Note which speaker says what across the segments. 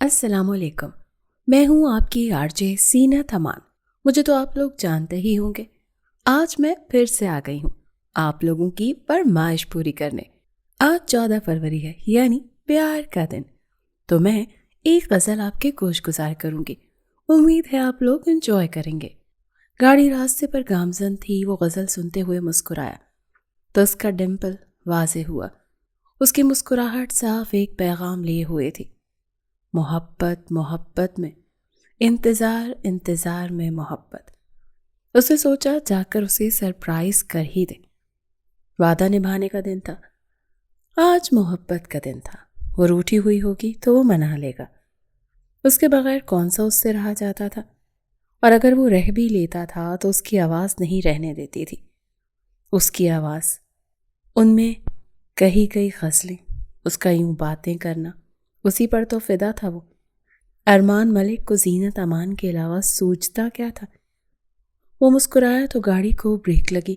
Speaker 1: السلام علیکم. میں ہوں آپ کی آرجے سینت امان. مجھے تو آپ لوگ جانتے ہی ہوں گے. آج میں پھر سے آ گئی ہوں آپ لوگوں کی فرمائش پوری کرنے. آج 14 فروری ہے، یعنی پیار کا دن. تو میں ایک غزل آپ کے گوش گزار کروں گی. امید ہے آپ لوگ انجوائے کریں گے. گاڑی راستے پر گامزن تھی. وہ غزل سنتے ہوئے مسکرایا تو اس کا ڈمپل واضح ہوا. اس کی مسکراہٹ صاف ایک پیغام لیے ہوئے تھی. محبت محبت میں، انتظار انتظار میں محبت. اس نے سوچا جا کر اسے سرپرائز کر ہی دے. وعدہ نبھانے کا دن تھا. آج محبت کا دن تھا. وہ روٹھی ہوئی ہوگی تو وہ منا لے گا. اس کے بغیر کون سا اس سے رہا جاتا تھا؟ اور اگر وہ رہ بھی لیتا تھا تو اس کی آواز نہیں رہنے دیتی تھی. اس کی آواز، ان میں کئی کئی غزلیں، اس کا یوں باتیں کرنا، اسی پر تو فدا تھا وہ. ارمان ملک کو زینت امان کے علاوہ سوچتا کیا تھا؟ وہ مسکرایا تو گاڑی کو بریک لگی.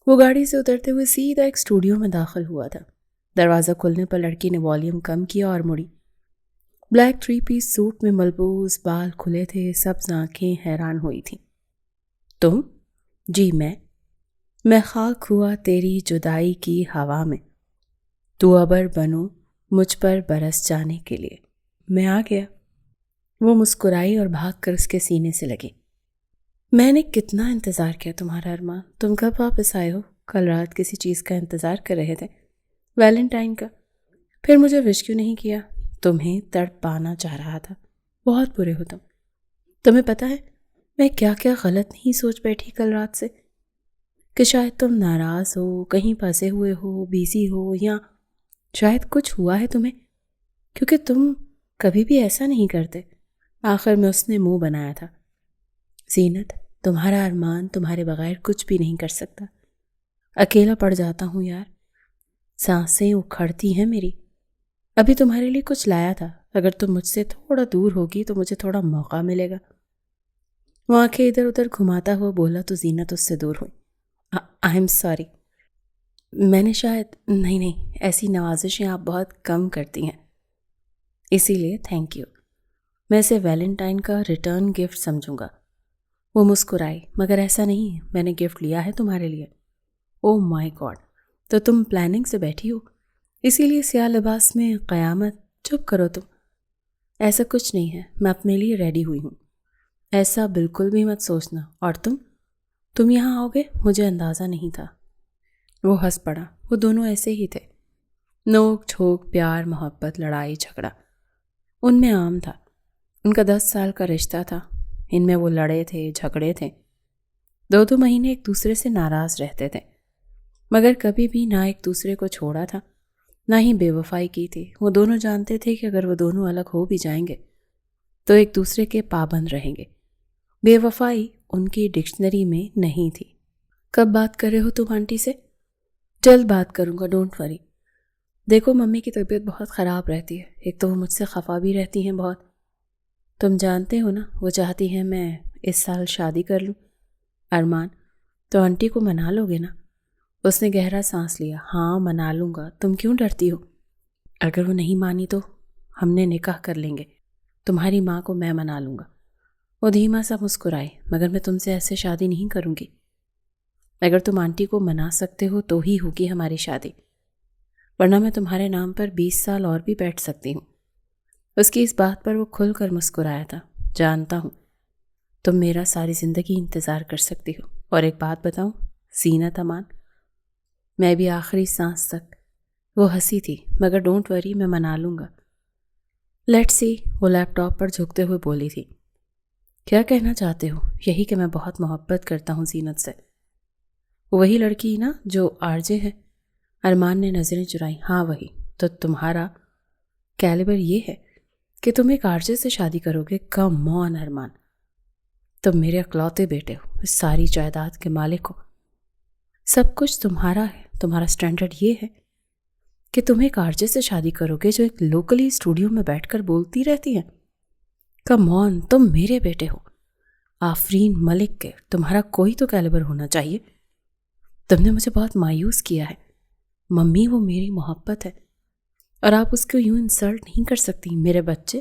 Speaker 1: وہ گاڑی سے اترتے ہوئے سیدھا ایک اسٹوڈیو میں داخل ہوا تھا. دروازہ کھلنے پر لڑکی نے والیوم کم کیا اور مڑی. بلیک 3 پیس سوٹ میں ملبوس، بال کھلے تھے، سبز آنکھیں حیران ہوئی تھیں. تم؟ جی میں خاک ہوا تیری جدائی کی ہوا میں، تو ابر بنو مجھ پر برس جانے کے لیے. میں آ گیا. وہ مسکرائی اور بھاگ کر اس کے سینے سے لگی. میں نے کتنا انتظار کیا تمہارا ارمان. تم کب واپس آئے ہو؟ کل رات کسی چیز کا انتظار کر رہے تھے، ویلنٹائن کا. پھر مجھے وش کیوں نہیں کیا؟ تمہیں تڑپ پانا چاہ رہا تھا. بہت برے ہو تم. تمہیں پتہ ہے میں کیا کیا غلط نہیں سوچ بیٹھی کل رات سے، کہ شاید تم ناراض ہو، کہیں پھنسے ہوئے ہو، بیزی ہو، یا شاید کچھ ہوا ہے تمہیں، کیونکہ تم کبھی بھی ایسا نہیں کرتے. آخر میں اس نے منہ بنایا تھا. زینت، تمہارا ارمان تمہارے بغیر کچھ بھی نہیں کر سکتا. اکیلا پڑ جاتا ہوں یار. سانسیں اکھڑتی ہیں میری. ابھی تمہارے لیے کچھ لایا تھا. اگر تم مجھ سے تھوڑا دور ہوگی تو مجھے تھوڑا موقع ملے گا. وہ آنکھیں ادھر ادھر گھماتا ہوا بولا تو زینت اس سے دور ہوئی. I am sorry. میں نے شاید نہیں، ایسی نوازشیں آپ بہت کم کرتی ہیں، اسی لیے تھینک یو. میں اسے ویلنٹائن کا ریٹرن گفٹ سمجھوں گا. وہ مسکرائی. مگر ایسا نہیں ہے، میں نے گفٹ لیا ہے تمہارے لیے. او مائی گاڈ. تو تم پلاننگ سے بیٹھی ہو، اسی لیے سیاہ لباس میں قیامت. چپ کرو تم. ایسا کچھ نہیں ہے، میں اپنے لیے ریڈی ہوئی ہوں. ایسا بالکل بھی مت سوچنا. اور تم یہاں آؤ گے مجھے اندازہ نہیں تھا. وہ ہنس پڑا. وہ دونوں ایسے ہی تھے. نوک جھوک، پیار محبت، لڑائی جھگڑا ان میں عام تھا. ان کا 10 سال کا رشتہ تھا. ان میں وہ لڑے تھے، جھگڑے تھے، 2 مہینے ایک دوسرے سے ناراض رہتے تھے، مگر کبھی بھی نہ ایک دوسرے کو چھوڑا تھا، نہ ہی بے وفائی کی تھی. وہ دونوں جانتے تھے کہ اگر وہ دونوں الگ ہو بھی جائیں گے تو ایک دوسرے کے پابند رہیں گے. بے وفائی ان کی ڈکشنری میں نہیں تھی. کب بات کر رہے ہو تم آنٹی سے؟ جلد بات کروں گا، ڈونٹ وری. دیکھو ممی کی طبیعت بہت خراب رہتی ہے. ایک تو وہ مجھ سے خفا بھی رہتی ہیں بہت. تم جانتے ہو نا وہ چاہتی ہیں میں اس سال شادی کر لوں. ارمان، تو آنٹی کو منا لو گے نا؟ اس نے گہرا سانس لیا. ہاں منا لوں گا. تم کیوں ڈرتی ہو؟ اگر وہ نہیں مانی تو ہم نے نکاح کر لیں گے. تمہاری ماں کو میں منا لوں گا. وہ دھیما سا مسکرائی. مگر میں تم سے ایسے شادی نہیں کروں گی. اگر تم آنٹی کو منا سکتے ہو تو ہی ہوگی ہماری شادی، ورنہ میں تمہارے نام پر 20 سال اور بھی بیٹھ سکتی ہوں. اس کی اس بات پر وہ کھل کر مسکرایا تھا. جانتا ہوں تم میرا ساری زندگی انتظار کر سکتی ہو. اور ایک بات بتاؤں زینت امان، میں بھی آخری سانس تک. وہ ہنسی تھی. مگر ڈونٹ وری، میں منا لوں گا. Let's see. وہ لیپ ٹاپ پر جھکتے ہوئے بولی تھی. کیا کہنا چاہتے ہو؟ یہی کہ میں بہت محبت کرتا ہوں زینت سے. وہی لڑکی نا جو آرجے ہے؟ ارمان نے نظریں چرائیں. ہاں وہی. تو تمہارا کیلیبر یہ ہے کہ تم ایک آرجے سے شادی کرو گے؟ کم آن ارمان، تم میرے اکلوتے بیٹے ہو، اس ساری جائیداد کے مالک ہو، سب کچھ تمہارا ہے. تمہارا سٹینڈرڈ یہ ہے کہ تم ایک آرجے سے شادی کرو گے جو ایک لوکلی اسٹوڈیو میں بیٹھ کر بولتی رہتی ہے. کم آن، تم میرے بیٹے ہو، آفرین ملک کے. تمہارا کوئی تو کیلیبر ہونا چاہیے. تم نے مجھے بہت مایوس کیا ہے. ممی وہ میری محبت ہے اور آپ اس کو یوں انسلٹ نہیں کر سکتی. میرے بچے،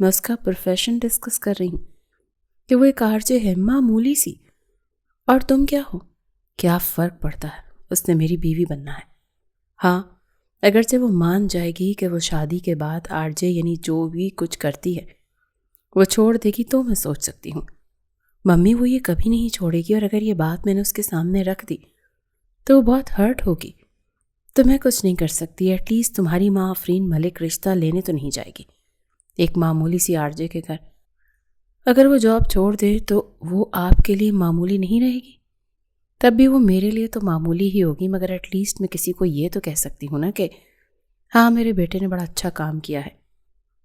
Speaker 1: میں اس کا پروفیشن ڈسکس کر رہی ہوں کہ وہ ایک آرجے ہے، معمولی سی، اور تم کیا ہو؟ کیا فرق پڑتا ہے؟ اس نے میری بیوی بننا ہے۔ ہاں، اگرچہ وہ مان جائے گی کہ وہ شادی کے بعد آرجے یعنی جو بھی کچھ کرتی ہے وہ چھوڑ دے گی تو میں سوچ سکتی ہوں۔ ممی وہ یہ کبھی نہیں چھوڑے گی، اور اگر یہ بات میں نے اس کے سامنے رکھ دی تو وہ بہت ہرٹ ہوگی۔ تو میں کچھ نہیں کر سکتی، ایٹ لیسٹ تمہاری ماں آفرین ملک رشتہ لینے تو نہیں جائے گی ایک معمولی سی آرجے کے گھر۔ اگر وہ جاب چھوڑ دے تو وہ آپ کے لیے معمولی نہیں رہے گی، تب بھی وہ میرے لیے تو معمولی ہی ہوگی، مگر ایٹ لیسٹ میں کسی کو یہ تو کہہ سکتی ہوں نا کہ ہاں میرے بیٹے نے بڑا اچھا کام کیا ہے،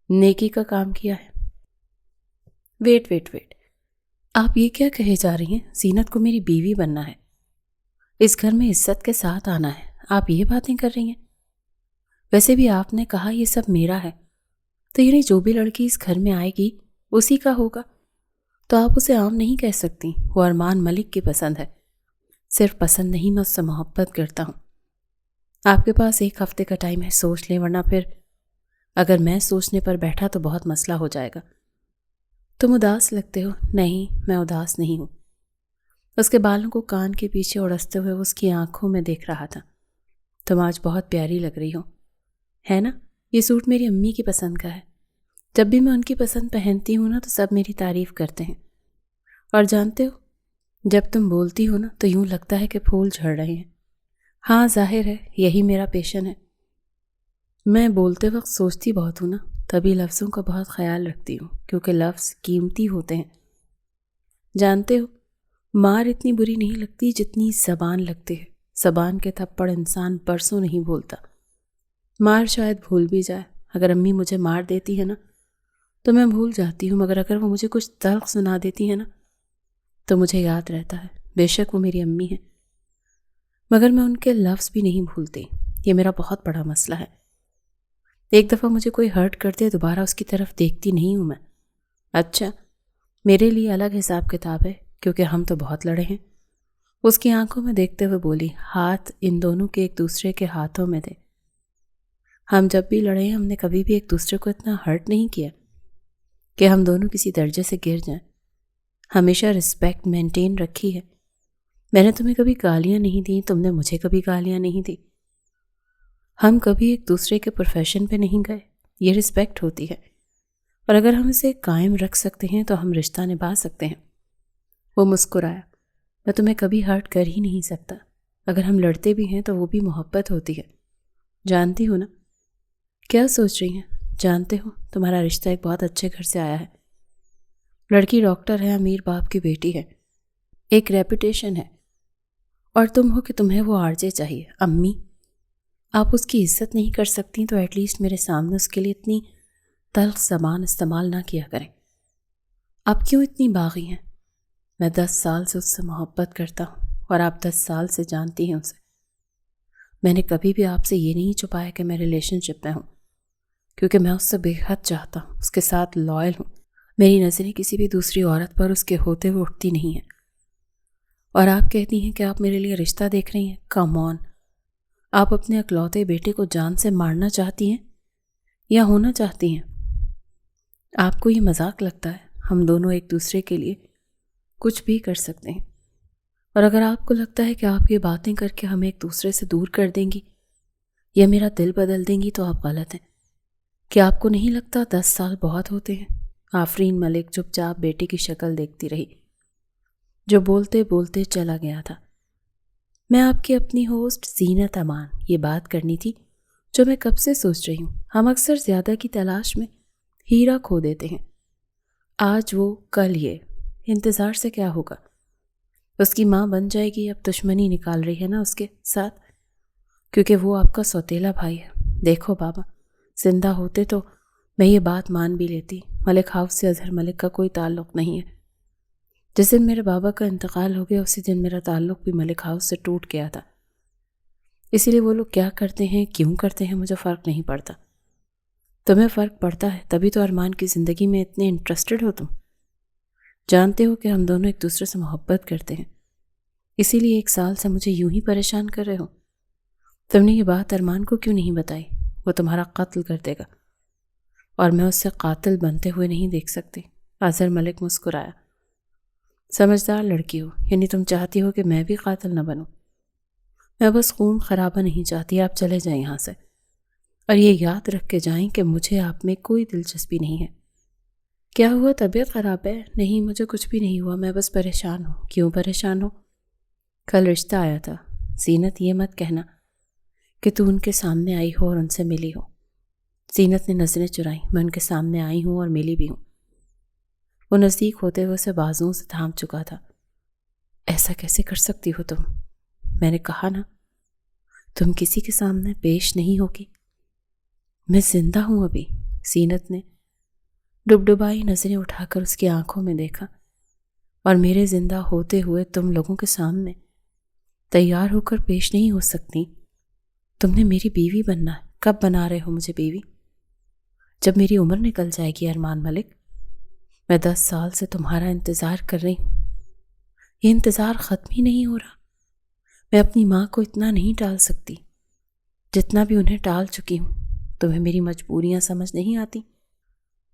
Speaker 1: نیکی کا کام کیا ہے۔ ویٹ، آپ یہ کیا کہے جا رہی ہیں؟ زینت کو میری بیوی بننا ہے، اس گھر میں عزت کے ساتھ آنا ہے، آپ یہ باتیں کر رہی ہیں؟ ویسے بھی آپ نے کہا یہ سب میرا ہے، تو یعنی جو بھی لڑکی اس گھر میں آئے گی اسی کا ہوگا، تو آپ اسے عام نہیں کہہ سکتی۔ وہ ارمان ملک کی پسند ہے، صرف پسند نہیں، میں اس سے محبت کرتا ہوں۔ آپ کے پاس 1 ہفتے کا ٹائم ہے، سوچ لیں، ورنہ پھر اگر میں سوچنے پر بیٹھا تو بہت مسئلہ ہو جائے گا۔ تم اداس لگتے ہو۔ نہیں، میں اداس نہیں ہوں۔ اس کے بالوں کو کان کے پیچھے اڑستے ہوئے اس کی آنکھوں میں دیکھ رہا تھا۔ تم آج بہت پیاری لگ رہی ہو، ہے نا؟ یہ سوٹ میری امی کی پسند کا ہے، جب بھی میں ان کی پسند پہنتی ہوں نا تو سب میری تعریف کرتے ہیں، اور جانتے ہو جب تم بولتی ہو نا تو یوں لگتا ہے کہ پھول جھڑ رہے ہیں۔ ہاں ظاہر ہے یہی میرا پیشن ہے، میں بولتے وقت سوچتی بہت ہوں نا، تبھی لفظوں کا بہت خیال رکھتی ہوں، کیونکہ لفظ قیمتی ہوتے ہیں۔ جانتے ہو مار اتنی بری نہیں لگتی جتنی زبان لگتی ہے، زبان کے تھپڑ انسان برسوں نہیں بھولتا، مار شاید بھول بھی جائے۔ اگر امی مجھے مار دیتی ہے نا تو میں بھول جاتی ہوں، مگر اگر وہ مجھے کچھ تلخ سنا دیتی ہے نا تو مجھے یاد رہتا ہے۔ بے شک وہ میری امی ہے، مگر میں ان کے لفظ بھی نہیں بھولتی، یہ میرا بہت بڑا مسئلہ ہے۔ ایک دفعہ مجھے کوئی ہرٹ کرتے دوبارہ اس کی طرف دیکھتی نہیں ہوں میں۔ اچھا، میرے لیے الگ حساب کتاب ہے، کیونکہ ہم تو بہت لڑے ہیں۔ اس کی آنکھوں میں دیکھتے ہوئے بولی، ہاتھ ان دونوں کے ایک دوسرے کے ہاتھوں میں تھے۔ ہم جب بھی لڑے ہیں ہم نے کبھی بھی ایک دوسرے کو اتنا ہرٹ نہیں کیا کہ ہم دونوں کسی درجے سے گر جائیں۔ ہمیشہ رسپیکٹ مینٹین رکھی ہے۔ میں نے تمہیں کبھی گالیاں نہیں دیں، تم نے مجھے کبھی گالیاں نہیں دی۔ ہم کبھی ایک دوسرے کے پروفیشن پہ نہیں گئے، یہ رسپیکٹ ہوتی ہے، اور اگر ہم اسے قائم رکھ سکتے ہیں تو ہم رشتہ نبھا سکتے ہیں۔ وہ مسکرایا، میں تمہیں کبھی ہرٹ کر ہی نہیں سکتا، اگر ہم لڑتے بھی ہیں تو وہ بھی محبت ہوتی ہے، جانتی ہو نا؟ کیا سوچ رہی ہیں؟ جانتے ہو تمہارا رشتہ ایک بہت اچھے گھر سے آیا ہے، لڑکی ڈاکٹر ہے، امیر باپ کی بیٹی ہے، ایک ریپوٹیشن ہے، اور تم ہو کہ تمہیں وہ آرجے چاہیے۔ امی آپ اس کی عزت نہیں کر سکتی تو ایٹ لیسٹ میرے سامنے اس کے لیے اتنی تلخ زبان استعمال نہ کیا کریں۔ آپ کیوں اتنی باغی ہیں؟ میں 10 سال سے اس سے محبت کرتا ہوں، اور آپ 10 سال سے جانتی ہیں اسے۔ میں نے کبھی بھی آپ سے یہ نہیں چھپایا کہ میں ریلیشن شپ میں ہوں، کیونکہ میں اس سے بے حد چاہتا ہوں، اس کے ساتھ لائل ہوں۔ میری نظریں کسی بھی دوسری عورت پر اس کے ہوتے ہوئے اٹھتی نہیں ہیں، اور آپ کہتی ہیں کہ آپ میرے لیے رشتہ دیکھ رہی ہیں۔ کم آن، آپ اپنے اکلوتے بیٹے کو جان سے مارنا چاہتی ہیں یا ہونا چاہتی ہیں؟ آپ کو یہ مذاق لگتا ہے؟ ہم دونوں ایک دوسرے کے لیے کچھ بھی کر سکتے ہیں، اور اگر آپ کو لگتا ہے کہ آپ یہ باتیں کر کے ہمیں ایک دوسرے سے دور کر دیں گی یا میرا دل بدل دیں گی تو آپ غلط ہیں۔ کیا آپ کو نہیں لگتا 10 سال بہت ہوتے ہیں؟ آفرین ملک چپ چاپ بیٹی کی شکل دیکھتی رہی، جو بولتے بولتے چلا گیا تھا۔ میں آپ کی اپنی ہوسٹ زینت امان، یہ بات کرنی تھی جو میں کب سے سوچ رہی ہوں۔ ہم اکثر زیادہ کی تلاش میں ہیرا کھو دیتے ہیں، آج وہ کل یہ، انتظار سے کیا ہوگا؟ اس کی ماں بن جائے گی، اب دشمنی نکال رہی ہے نا اس کے ساتھ، کیونکہ وہ آپ کا سوتیلا بھائی ہے۔ دیکھو بابا، زندہ ہوتے تو میں یہ بات مان بھی لیتی، ملک ہاؤس سے اظہر ملک کا کوئی تعلق نہیں ہے۔ جس دن میرے بابا کا انتقال ہو گیا اسی دن میرا تعلق بھی ملک ہاؤس سے ٹوٹ گیا تھا، اسی لیے وہ لوگ کیا کرتے ہیں کیوں کرتے ہیں مجھے فرق نہیں پڑتا۔ تمہیں فرق پڑتا ہے، تبھی تو ارمان کی زندگی میں اتنے انٹرسٹڈ ہو تم۔ جانتے ہو کہ ہم دونوں ایک دوسرے سے محبت کرتے ہیں، اسی لیے 1 سال سے مجھے یوں ہی پریشان کر رہے ہو۔ تم نے یہ بات ارمان کو کیوں نہیں بتائی؟ وہ تمہارا قتل کر دے گا۔ اور میں اسے قاتل بنتے ہوئے نہیں دیکھ سکتی۔ اظہر ملک مسکرایا۔ سمجھدار لڑکی ہو، یعنی تم چاہتی ہو کہ میں بھی قاتل نہ بنوں؟ میں بس خون خرابہ نہیں چاہتی، آپ چلے جائیں یہاں سے، اور یہ یاد رکھ کے جائیں کہ مجھے آپ میں کوئی دلچسپی نہیں ہے۔ کیا ہوا، طبیعت خراب ہے؟ نہیں، مجھے کچھ بھی نہیں ہوا، میں بس پریشان ہوں۔ کیوں پریشان ہو؟ کل رشتہ آیا تھا زینت، یہ مت کہنا کہ تو ان کے سامنے آئی ہو اور ان سے ملی ہو۔ زینت نے نظریں چرائیں۔ میں ان کے سامنے آئی ہوں اور ملی بھی ہوں۔ وہ نزدیک ہوتے ہوئے اسے بازوؤں سے تھام چکا تھا۔ ایسا کیسے کر سکتی ہو تم؟ میں نے کہا نا، تم کسی کے سامنے پیش نہیں ہوگی۔ میں زندہ ہوں ابھی۔ زینت نے ڈبڈبائی نظریں اٹھا کر اس کی آنکھوں میں دیکھا۔ اور میرے زندہ ہوتے ہوئے تم لوگوں کے سامنے تیار ہو کر پیش نہیں ہو سکتی؟ تم نے میری بیوی بننا ہے۔ کب بنا رہے ہو مجھے بیوی؟ جب میری عمر نکل جائے گی ارمان ملک۔ میں 10 سال سے تمہارا انتظار کر رہی ہوں، یہ انتظار ختم ہی نہیں ہو رہا۔ میں اپنی ماں کو اتنا نہیں ٹال سکتی جتنا بھی انہیں ٹال چکی ہوں۔ تمہیں میری مجبوریاں سمجھ نہیں آتی؟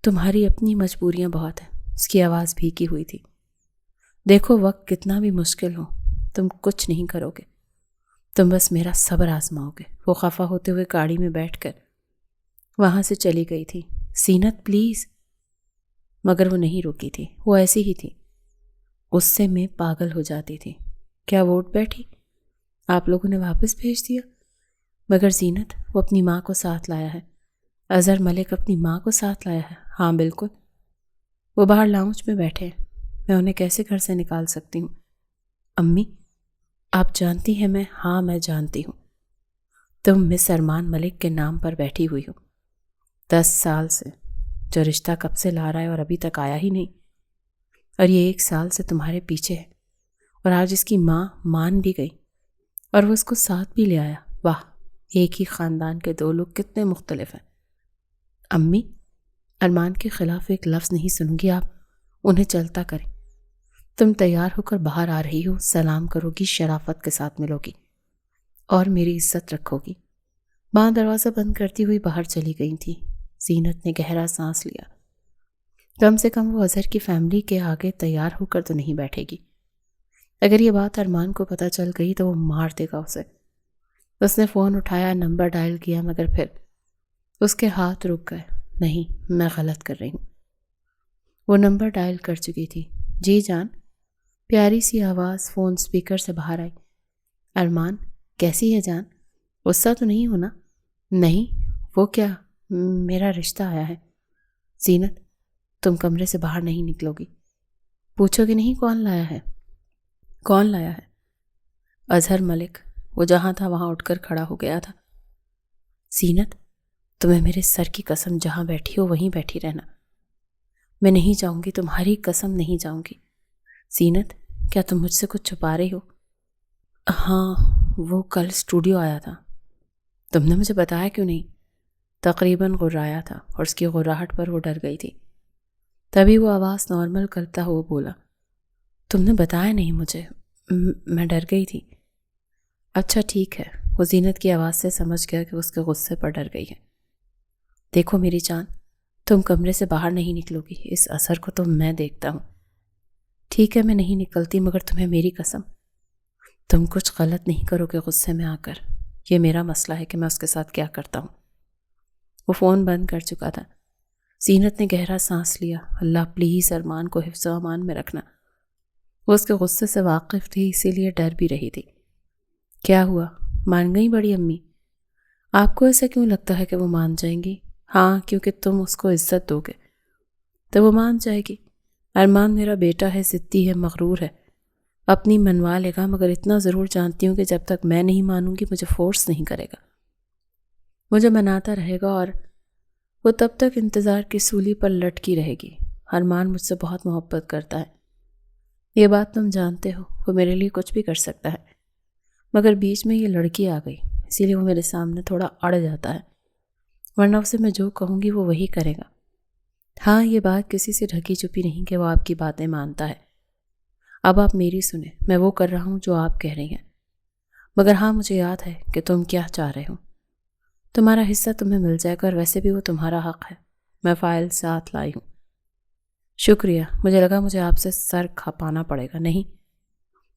Speaker 1: تمہاری اپنی مجبوریاں بہت ہیں۔ اس کی آواز بھیگی ہوئی تھی۔ دیکھو، وقت کتنا بھی مشکل ہو، تم کچھ نہیں کرو گے، تم بس میرا صبر آزماؤ گے۔ وہ خفا ہوتے ہوئے گاڑی میں بیٹھ کر وہاں سے چلی گئی تھی۔ زینت پلیز، مگر وہ نہیں رکی تھی۔ وہ ایسی ہی تھی، غصے میں پاگل ہو جاتی تھی۔ کیا ووٹ بیٹھی؟ آپ لوگوں نے واپس بھیج دیا؟ مگر زینت، وہ اپنی ماں کو ساتھ لایا ہے۔ اظہر ملک اپنی ماں کو ساتھ لایا ہے؟ ہاں بالکل، وہ باہر لاؤنج میں بیٹھے ہیں، میں انہیں کیسے گھر سے نکال سکتی ہوں؟ امی، آپ جانتی ہیں میں جانتی ہوں، تم مس ارمان ملک کے نام پر بیٹھی ہوئی ہو 10 سال سے، جو رشتہ کب سے لا رہا ہے اور ابھی تک آیا ہی نہیں، اور یہ 1 سال سے تمہارے پیچھے ہے، اور آج اس کی ماں مان بھی گئی اور وہ اس کو ساتھ بھی لے آیا۔ واہ، ایک ہی خاندان کے 2 لوگ کتنے مختلف ہیں۔ امی، ارمان کے خلاف ایک لفظ نہیں سنوں گی، آپ انہیں چلتا کریں۔ تم تیار ہو کر باہر آ رہی ہو، سلام کرو گی، شرافت کے ساتھ ملو گی اور میری عزت رکھو گی۔ ماں دروازہ بند کرتی ہوئی باہر چلی گئی تھی۔ زینت نے گہرا سانس لیا۔ کم سے کم وہ اظہر کی فیملی کے آگے تیار ہو کر تو نہیں بیٹھے گی۔ اگر یہ بات ارمان کو پتہ چل گئی تو وہ مار دے گا اسے۔ اس نے فون اٹھایا، نمبر ڈائل کیا، مگر پھر اس کے ہاتھ رک گئے۔ نہیں، میں غلط کر رہی ہوں۔ وہ نمبر ڈائل کر چکی تھی۔ جی جان، پیاری سی آواز فون سپیکر سے باہر آئی۔ ارمان، کیسی ہے جان؟ غصہ تو نہیں ہونا؟ نہیں، وہ کیا، میرا رشتہ آیا ہے۔ زینت، تم کمرے سے باہر نہیں نکلو گی۔ پوچھو کہ نہیں کون لایا ہے؟ کون لایا ہے؟ اظہر ملک۔ وہ جہاں تھا وہاں اٹھ کر کھڑا ہو گیا تھا۔ زینت، تمہیں میرے سر کی قسم جہاں بیٹھی ہو وہیں بیٹھی رہنا۔ میں نہیں جاؤں گی، تمہاری قسم نہیں جاؤں گی۔ زینت، کیا تم مجھ سے کچھ چھپا رہی ہو؟ ہاں، وہ کل اسٹوڈیو آیا تھا۔ تم نے مجھے بتایا کیوں نہیں؟ تقریباً غرایا تھا اور اس کی غراہٹ پر وہ ڈر گئی تھی۔ تبھی وہ آواز نارمل کرتا ہوا بولا، تم نے بتایا نہیں مجھے، میں ڈر گئی تھی۔ اچھا ٹھیک ہے۔ وہ زینت کی آواز سے سمجھ گیا کہ اس کے غصے پر ڈر گئی ہے۔ دیکھو میری جان، تم کمرے سے باہر نہیں نکلو گی، اس اثر کو تو میں دیکھتا ہوں۔ ٹھیک ہے، میں نہیں نکلتی، مگر تمہیں میری قسم، تم کچھ غلط نہیں کرو گے غصے میں آ کر۔ یہ میرا مسئلہ ہے کہ میں اس کے ساتھ کیا کرتا ہوں۔ وہ فون بند کر چکا تھا۔ زینت نے گہرا سانس لیا۔ اللہ پلیز ارمان کو حفظ و امان میں رکھنا۔ وہ اس کے غصے سے واقف تھی، اسی لیے ڈر بھی رہی تھی۔ کیا ہوا، مان گئی بڑی امی؟ آپ کو ایسا کیوں لگتا ہے کہ وہ مان جائیں گی؟ ہاں، کیونکہ تم اس کو عزت دو گے تو وہ مان جائے گی۔ ارمان میرا بیٹا ہے، ضدی ہے، مغرور ہے، اپنی منوا لے گا، مگر اتنا ضرور جانتی ہوں کہ جب تک میں نہیں مانوں گی مجھے فورس نہیں کرے گا، مجھے مناتا رہے گا، اور وہ تب تک انتظار کی سولی پر لٹکی رہے گی۔ ارمان مجھ سے بہت محبت کرتا ہے، یہ بات تم جانتے ہو، وہ میرے لیے کچھ بھی کر سکتا ہے، مگر بیچ میں یہ لڑکی آ گئی، اسی لیے وہ میرے سامنے تھوڑا اڑ جاتا ہے، ورنہ اسے میں جو کہوں گی وہ وہی کرے گا۔ ہاں، یہ بات کسی سے ڈھکی چھپی نہیں کہ وہ آپ کی باتیں مانتا ہے۔ اب آپ میری سنیں، میں وہ کر رہا ہوں جو آپ کہہ رہی ہیں، مگر ہاں مجھے یاد ہے کہ تم کیا چاہ رہے ہو۔ تمہارا حصہ تمہیں مل جائے گا، اور ویسے بھی وہ تمہارا حق ہے۔ میں فائل ساتھ لائی ہوں۔ شکریہ، مجھے لگا مجھے آپ سے سر کھپانا پڑے گا۔ نہیں،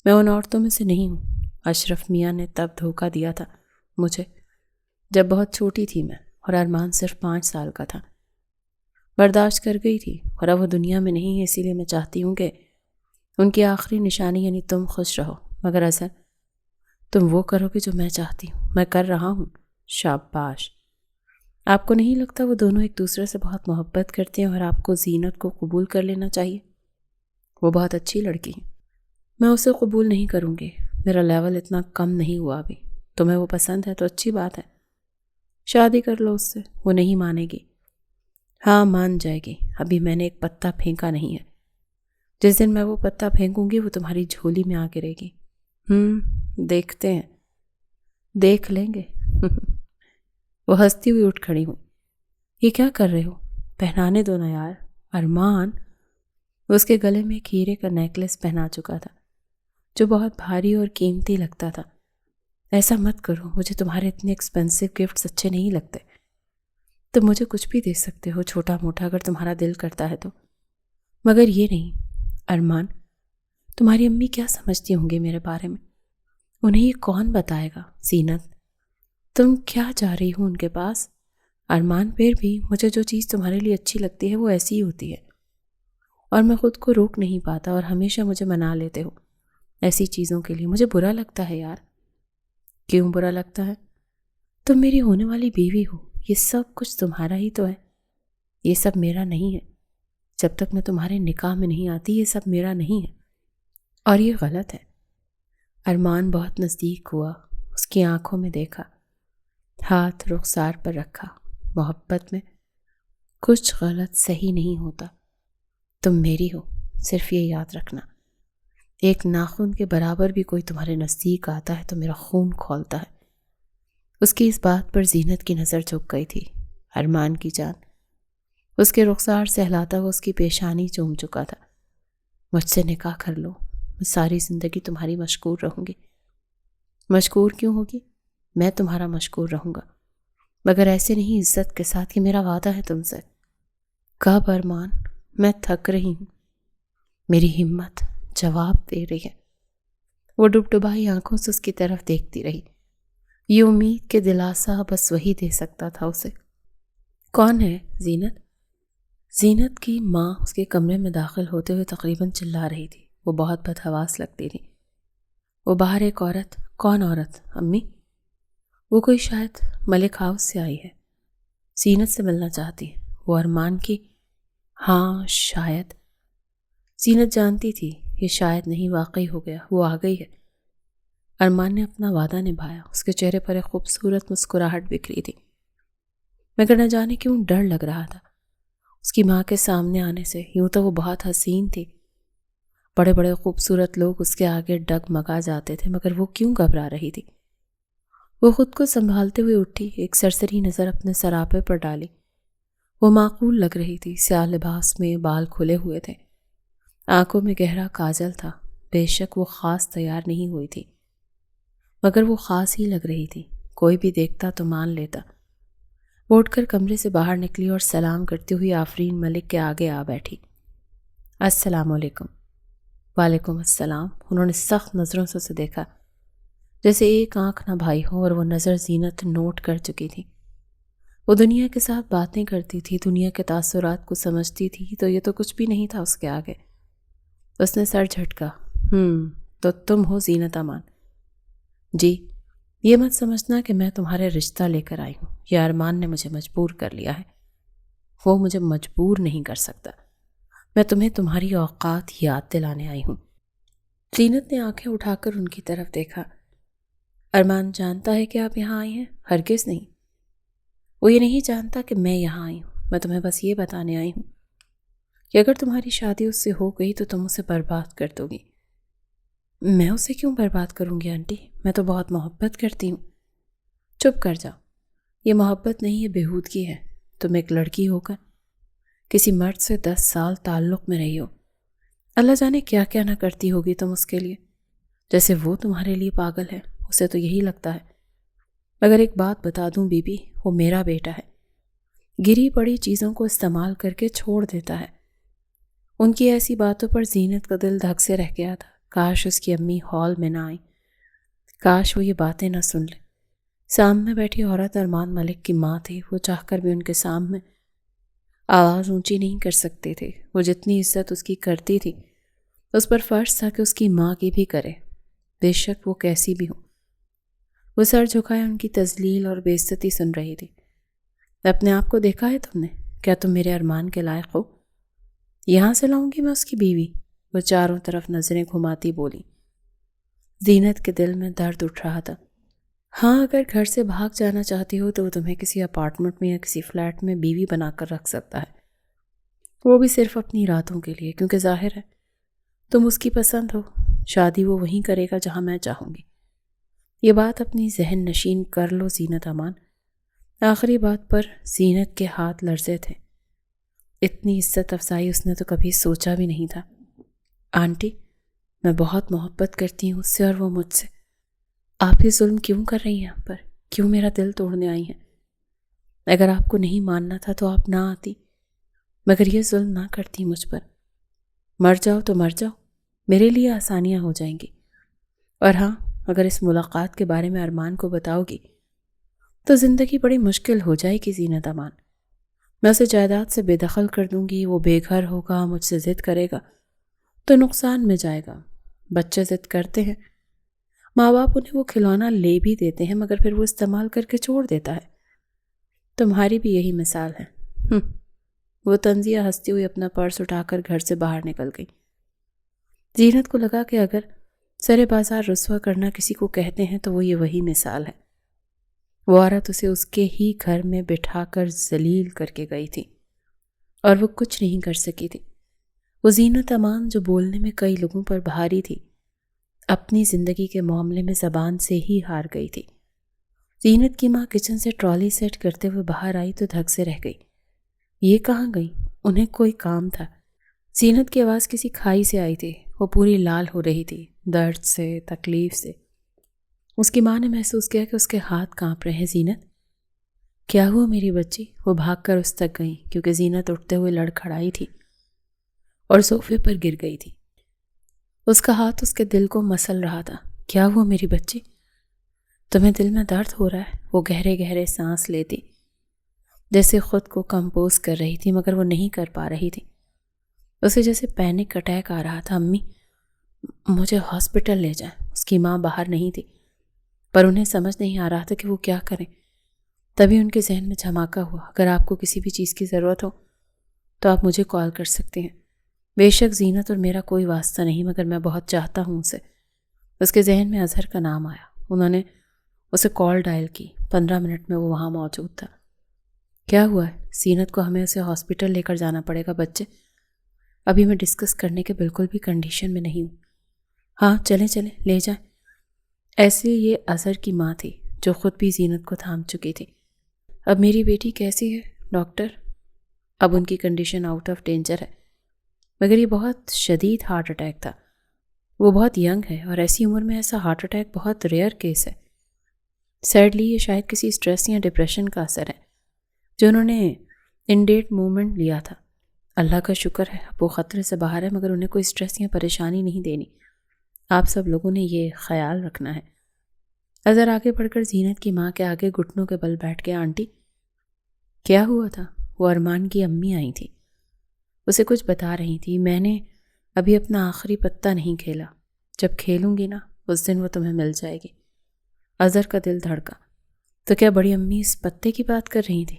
Speaker 1: میں ان عورتوں میں سے نہیں ہوں۔ اشرف میاں نے تب دھوکہ دیا تھا مجھے جب بہت چھوٹی تھی میں، اور ارمان صرف 5 سال کا تھا۔ برداشت کر گئی تھی، اور اب وہ دنیا میں نہیں ہے، اسی لیے میں چاہتی ہوں کہ ان کی آخری نشانی یعنی تم خوش رہو، مگر اصل تم وہ کرو گے جو میں چاہتی ہوں۔ میں کر رہا ہوں۔ شاباش۔ آپ کو نہیں لگتا وہ دونوں ایک دوسرے سے بہت محبت کرتے ہیں اور آپ کو زینت کو قبول کر لینا چاہیے؟ وہ بہت اچھی لڑکی ہے۔ میں اسے قبول نہیں کروں گی، میرا لیول اتنا کم نہیں ہوا ابھی۔ تمہیں وہ پسند ہے تو اچھی بات ہے، شادی کر لو اس سے۔ وہ نہیں مانے گی؟ ہاں مان جائے گی، ابھی میں نے ایک پتا پھینکا نہیں ہے۔ جس دن میں وہ پتا پھینکوں گی وہ تمہاری جھولی میں آ گرے گی۔ دیکھتے ہیں، دیکھ لیں گے۔ وہ ہنستی ہوئی اٹھ کھڑی ہوئی۔ یہ کیا کر رہے ہو؟ پہنانے دو نا یار۔ ارمان اس کے گلے میں ایک ہیرے کا نیکلس پہنا چکا تھا جو بہت بھاری اور قیمتی لگتا تھا۔ ایسا مت کرو، مجھے تمہارے اتنے ایکسپینسو گفٹس اچھے نہیں لگتے۔ تم مجھے کچھ بھی دے سکتے ہو چھوٹا موٹا اگر تمہارا دل کرتا ہے تو، مگر یہ نہیں۔ ارمان، تمہاری امی کیا سمجھتی ہوں گی میرے بارے میں؟ انہیں یہ کون بتائے گا؟ زینت، تم کیا جا رہی ہو ان کے پاس؟ ارمان، پھر بھی مجھے جو چیز تمہارے لیے اچھی لگتی ہے وہ ایسی ہی ہوتی ہے، اور میں خود کو روک نہیں پاتا، اور ہمیشہ مجھے منا لیتے ہو ایسی چیزوں کے لیے۔ مجھے برا لگتا ہے یار۔ کیوں برا لگتا ہے؟ تم میری ہونے والی بیوی ہو، یہ سب کچھ تمہارا ہی تو ہے، یہ سب میرا نہیں ہے۔ جب تک میں تمہارے نکاح میں نہیں آتی یہ سب میرا نہیں ہے، اور یہ غلط ہے۔ ارمان بہت نزدیک ہوا، اس کی آنکھوں میں دیکھا، ہاتھ رخسار پر رکھا۔ محبت میں کچھ غلط صحیح نہیں ہوتا۔ تم میری ہو، صرف یہ یاد رکھنا۔ ایک ناخن کے برابر بھی کوئی تمہارے نزدیک آتا ہے تو میرا خون کھولتا ہے۔ اس کی اس بات پر زینت کی نظر جھک گئی تھی۔ ارمان کی جان اس کے رخسار سے ہلاتا ہوا اس کی پیشانی چوم چکا تھا۔ مجھ سے نکاح کر لو، میں ساری زندگی تمہاری مشکور رہوں گی۔ مشکور کیوں ہوگی؟ میں تمہارا مشکور رہوں گا، مگر ایسے نہیں، عزت کے ساتھ۔ یہ میرا وعدہ ہے تم سے۔ کب ارمان؟ میں تھک رہی ہوں۔ میری ہمت جواب دے رہی ہے۔ وہ ڈبڈبائی آنکھوں سے اس کی طرف دیکھتی رہی، یہ امید کہ دلاسا بس وہی دے سکتا تھا اسے۔ کون ہے؟ زینت؟ زینت کی ماں اس کے کمرے میں داخل ہوتے ہوئے تقریباً چلا رہی تھی۔ وہ بہت بدحواس لگتی تھی۔ وہ باہر ایک عورت۔ کون عورت؟ امی؟ وہ کوئی شاید ملک ہاؤس سے آئی ہے، زینت سے ملنا چاہتی ہے۔ وہ ارمان کی؟ ہاں شاید۔ زینت جانتی تھی یہ شاید نہیں، واقعی ہو گیا، وہ آ گئی ہے۔ ارمان نے اپنا وعدہ نبھایا۔ اس کے چہرے پر ایک خوبصورت مسکراہٹ بکھری تھی، مگر نہ جانے کیوں ڈر لگ رہا تھا اس کی ماں کے سامنے آنے سے۔ یوں تو وہ بہت حسین تھی، بڑے بڑے خوبصورت لوگ اس کے آگے ڈگمگا جاتے تھے، مگر وہ کیوں گھبرا رہی تھی؟ وہ خود کو سنبھالتے ہوئے اٹھی، ایک سرسری نظر اپنے سراپے پر ڈالی۔ وہ معقول لگ رہی تھی، سیاہ لباس میں، بال کھلے ہوئے تھے، آنکھوں میں گہرا کاجل تھا۔ بے شک وہ خاص تیار نہیں ہوئی تھی، مگر وہ خاص ہی لگ رہی تھی، کوئی بھی دیکھتا تو مان لیتا۔ وہ اٹھ کر کمرے سے باہر نکلی اور سلام کرتی ہوئی آفرین ملک کے آگے آ بیٹھی۔ السلام علیکم۔ وعلیکم السلام۔ انہوں نے سخت نظروں سے اسے دیکھا، جیسے ایک آنکھ نہ بھائی ہو، اور وہ نظر زینت نوٹ کر چکی تھی۔ وہ دنیا کے ساتھ باتیں کرتی تھی، دنیا کے تاثرات کو سمجھتی تھی، تو یہ تو کچھ بھی نہیں تھا اس کے آگے۔ اس نے سر جھٹکا۔ تو تم ہو زینت امان؟ جی۔ یہ مت سمجھنا کہ میں تمہارے رشتہ لے کر آئی ہوں، یہ ارمان نے مجھے مجبور کر لیا ہے۔ وہ مجھے مجبور نہیں کر سکتا، میں تمہیں تمہاری اوقات یاد دلانے آئی ہوں۔ زینت نے آنکھیں اٹھا کر ان کی طرف دیکھا۔ ارمان جانتا ہے کہ آپ یہاں آئی ہیں؟ ہرگز نہیں، وہ یہ نہیں جانتا کہ میں یہاں آئی ہوں۔ میں تمہیں بس یہ بتانے آئی ہوں کہ اگر تمہاری شادی اس سے ہو گئی تو تم اسے برباد کر دو گی۔ میں اسے کیوں برباد کروں گی آنٹی؟ میں تو بہت محبت کرتی ہوں۔ چپ کر جاؤ، یہ محبت نہیں، یہ بےہودگی ہے۔ تم ایک لڑکی ہو کر کسی مرد سے 10 سال تعلق میں رہی ہو، اللہ جانے کیا کیا نہ کرتی ہوگی تم اس کے لیے، جیسے وہ تمہارے لیے پاگل ہے۔ اسے تو یہی لگتا ہے۔ مگر ایک بات بتا دوں بی بی، وہ میرا بیٹا ہے، گری پڑی چیزوں کو استعمال کر کے چھوڑ دیتا ہے۔ ان کی ایسی باتوں پر زینت کا دل دھک سے رہ گیا تھا۔ کاش اس کی امی ہال میں نہ آئیں، کاش وہ یہ باتیں نہ سن لیں۔ سامنے بیٹھی عورت ارمان ملک کی ماں تھی، وہ چاہ کر بھی ان کے سامنے آواز اونچی نہیں کر سکتے تھے۔ وہ جتنی عزت اس کی کرتی تھی اس پر فرض تھا کہ اس کی ماں کی بھی کرے، بے شک وہ کیسی بھی ہو۔ وہ سر جھکائے ان کی تذلیل اور بے عزتی سن رہی تھی۔ اپنے آپ کو دیکھا ہے تم نے؟ کیا تم میرے ارمان کے لائق ہو؟ یہاں سے لاؤں گی میں اس کی بیوی؟ وہ چاروں طرف نظریں گھماتی بولی۔ زینت کے دل میں درد اٹھ رہا تھا۔ ہاں، اگر گھر سے بھاگ جانا چاہتی ہو تو وہ تمہیں کسی اپارٹمنٹ میں یا کسی فلیٹ میں بیوی بنا کر رکھ سکتا ہے، وہ بھی صرف اپنی راتوں کے لیے، کیونکہ ظاہر ہے تم اس کی پسند ہو۔ شادی وہ وہیں کرے گا جہاں میں چاہوں گی۔ یہ بات اپنی ذہن نشین کر لو زینت امان۔ آخری بات پر زینت کے ہاتھ لرزے تھے۔ اتنی عزت افزائی اس نے تو کبھی سوچا بھی نہیں تھا۔ آنٹی، میں بہت محبت کرتی ہوں اس سے اور وہ مجھ سے۔ آپ یہ ظلم کیوں کر رہی ہیں آپ پر؟ کیوں میرا دل توڑنے آئی ہیں؟ اگر آپ کو نہیں ماننا تھا تو آپ نہ آتی، مگر یہ ظلم نہ کرتی مجھ پر۔ مر جاؤ تو مر جاؤ، میرے لیے آسانیاں ہو جائیں گی۔ اور ہاں، اگر اس ملاقات کے بارے میں ارمان کو بتاؤ گی تو زندگی بڑی مشکل ہو جائے گی زینت امان۔ میں اسے جائیداد سے بے دخل کر دوں گی، وہ بے گھر ہوگا، مجھ سے ضد کرے گا تو نقصان میں جائے گا۔ بچے ضد کرتے ہیں، ماں باپ انہیں وہ کھلونا لے بھی دیتے ہیں مگر پھر وہ استعمال کر کے چھوڑ دیتا ہے۔ تمہاری بھی یہی مثال ہے۔ وہ طنزیہ ہنستی ہوئی اپنا پرس اٹھا کر گھر سے باہر نکل گئی۔ زینت کو لگا کہ اگر سرے بازار رسوا کرنا کسی کو کہتے ہیں تو وہ یہ وہی مثال ہے۔ وہ عورت اسے اس کے ہی گھر میں بٹھا کر ذلیل کر کے گئی تھی اور وہ کچھ نہیں کر سکی تھی۔ وہ زینت امان جو بولنے میں کئی لوگوں پر بھاری تھی، اپنی زندگی کے معاملے میں زبان سے ہی ہار گئی تھی۔ زینت کی ماں کچن سے ٹرالی سیٹ کرتے ہوئے باہر آئی تو دھک سے رہ گئی۔ یہ کہاں گئی؟ انہیں کوئی کام تھا۔ زینت کی آواز کسی کھائی سے آئی تھی۔ وہ پوری لال ہو رہی تھی، درد سے، تکلیف سے۔ اس کی ماں نے محسوس کیا کہ اس کے ہاتھ کانپ رہے ہیں۔ زینت، کیا ہوا میری بچی؟ وہ بھاگ کر اس تک گئی کیونکہ زینت اٹھتے ہوئے لڑکھڑائی تھی اور صوفے پر گر گئی تھی۔ اس کا ہاتھ اس کے دل کو مسل رہا تھا۔ کیا ہوا میری بچی؟ تمہیں دل میں درد ہو رہا ہے؟ وہ گہرے گہرے سانس لیتی، جیسے خود کو کمپوز کر رہی تھی مگر وہ نہیں کر پا رہی تھی۔ اسے جیسے پینک اٹیک آ رہا تھا۔ امی، مجھے ہاسپٹل لے جائیں۔ اس کی ماں باہر نہیں تھی پر انہیں سمجھ نہیں آ رہا تھا کہ وہ کیا کریں۔ تبھی ان کے ذہن میں دھماکہ ہوا، اگر آپ کو کسی بھی چیز کی ضرورت ہو تو آپ مجھے کال کر سکتے ہیں۔ بے شک زینت اور میرا کوئی واسطہ نہیں مگر میں بہت چاہتا ہوں اسے۔ اس کے ذہن میں اظہر کا نام آیا۔ انہوں نے اسے کال ڈائل کی۔ 15 منٹ میں وہ وہاں موجود تھا۔ کیا ہوا ہے؟ زینت کو ہمیں اسے ہاسپٹل لے کر جانا پڑے گا بچے۔ ابھی میں ڈسکس کرنے کے بالکل بھی کنڈیشن میں نہیں ہوں۔ ہاں چلیں لے جائیں۔ ایسے یہ اظہر کی ماں تھی جو خود بھی زینت کو تھام چکی تھی۔ اب میری بیٹی کیسی ہے ڈاکٹر؟ اب ان کی کنڈیشن آؤٹ آف ڈینجر ہے مگر یہ بہت شدید ہارٹ اٹیک تھا۔ وہ بہت ینگ ہے اور ایسی عمر میں ایسا ہارٹ اٹیک بہت ریئر کیس ہے۔ سیڈلی یہ شاید کسی سٹریس یا ڈپریشن کا اثر ہے جو انہوں نے انڈیٹ موومنٹ لیا تھا۔ اللہ کا شکر ہے اب وہ خطرے سے باہر ہے مگر انہیں کوئی سٹریس یا پریشانی نہیں دینی۔ آپ سب لوگوں نے یہ خیال رکھنا ہے۔ اظہر آگے بڑھ کر زینت کی ماں کے آگے گھٹنوں کے بل بیٹھ کے، آنٹی کیا ہوا تھا؟ وہ ارمان کی امی آئی تھی، اسے کچھ بتا رہی تھی۔ میں نے ابھی اپنا آخری پتہ نہیں کھیلا، جب کھیلوں گی نا اس دن وہ تمہیں مل جائے گی۔ اظہر کا دل دھڑکا۔ تو کیا بڑی امی اس پتے کی بات کر رہی تھی؟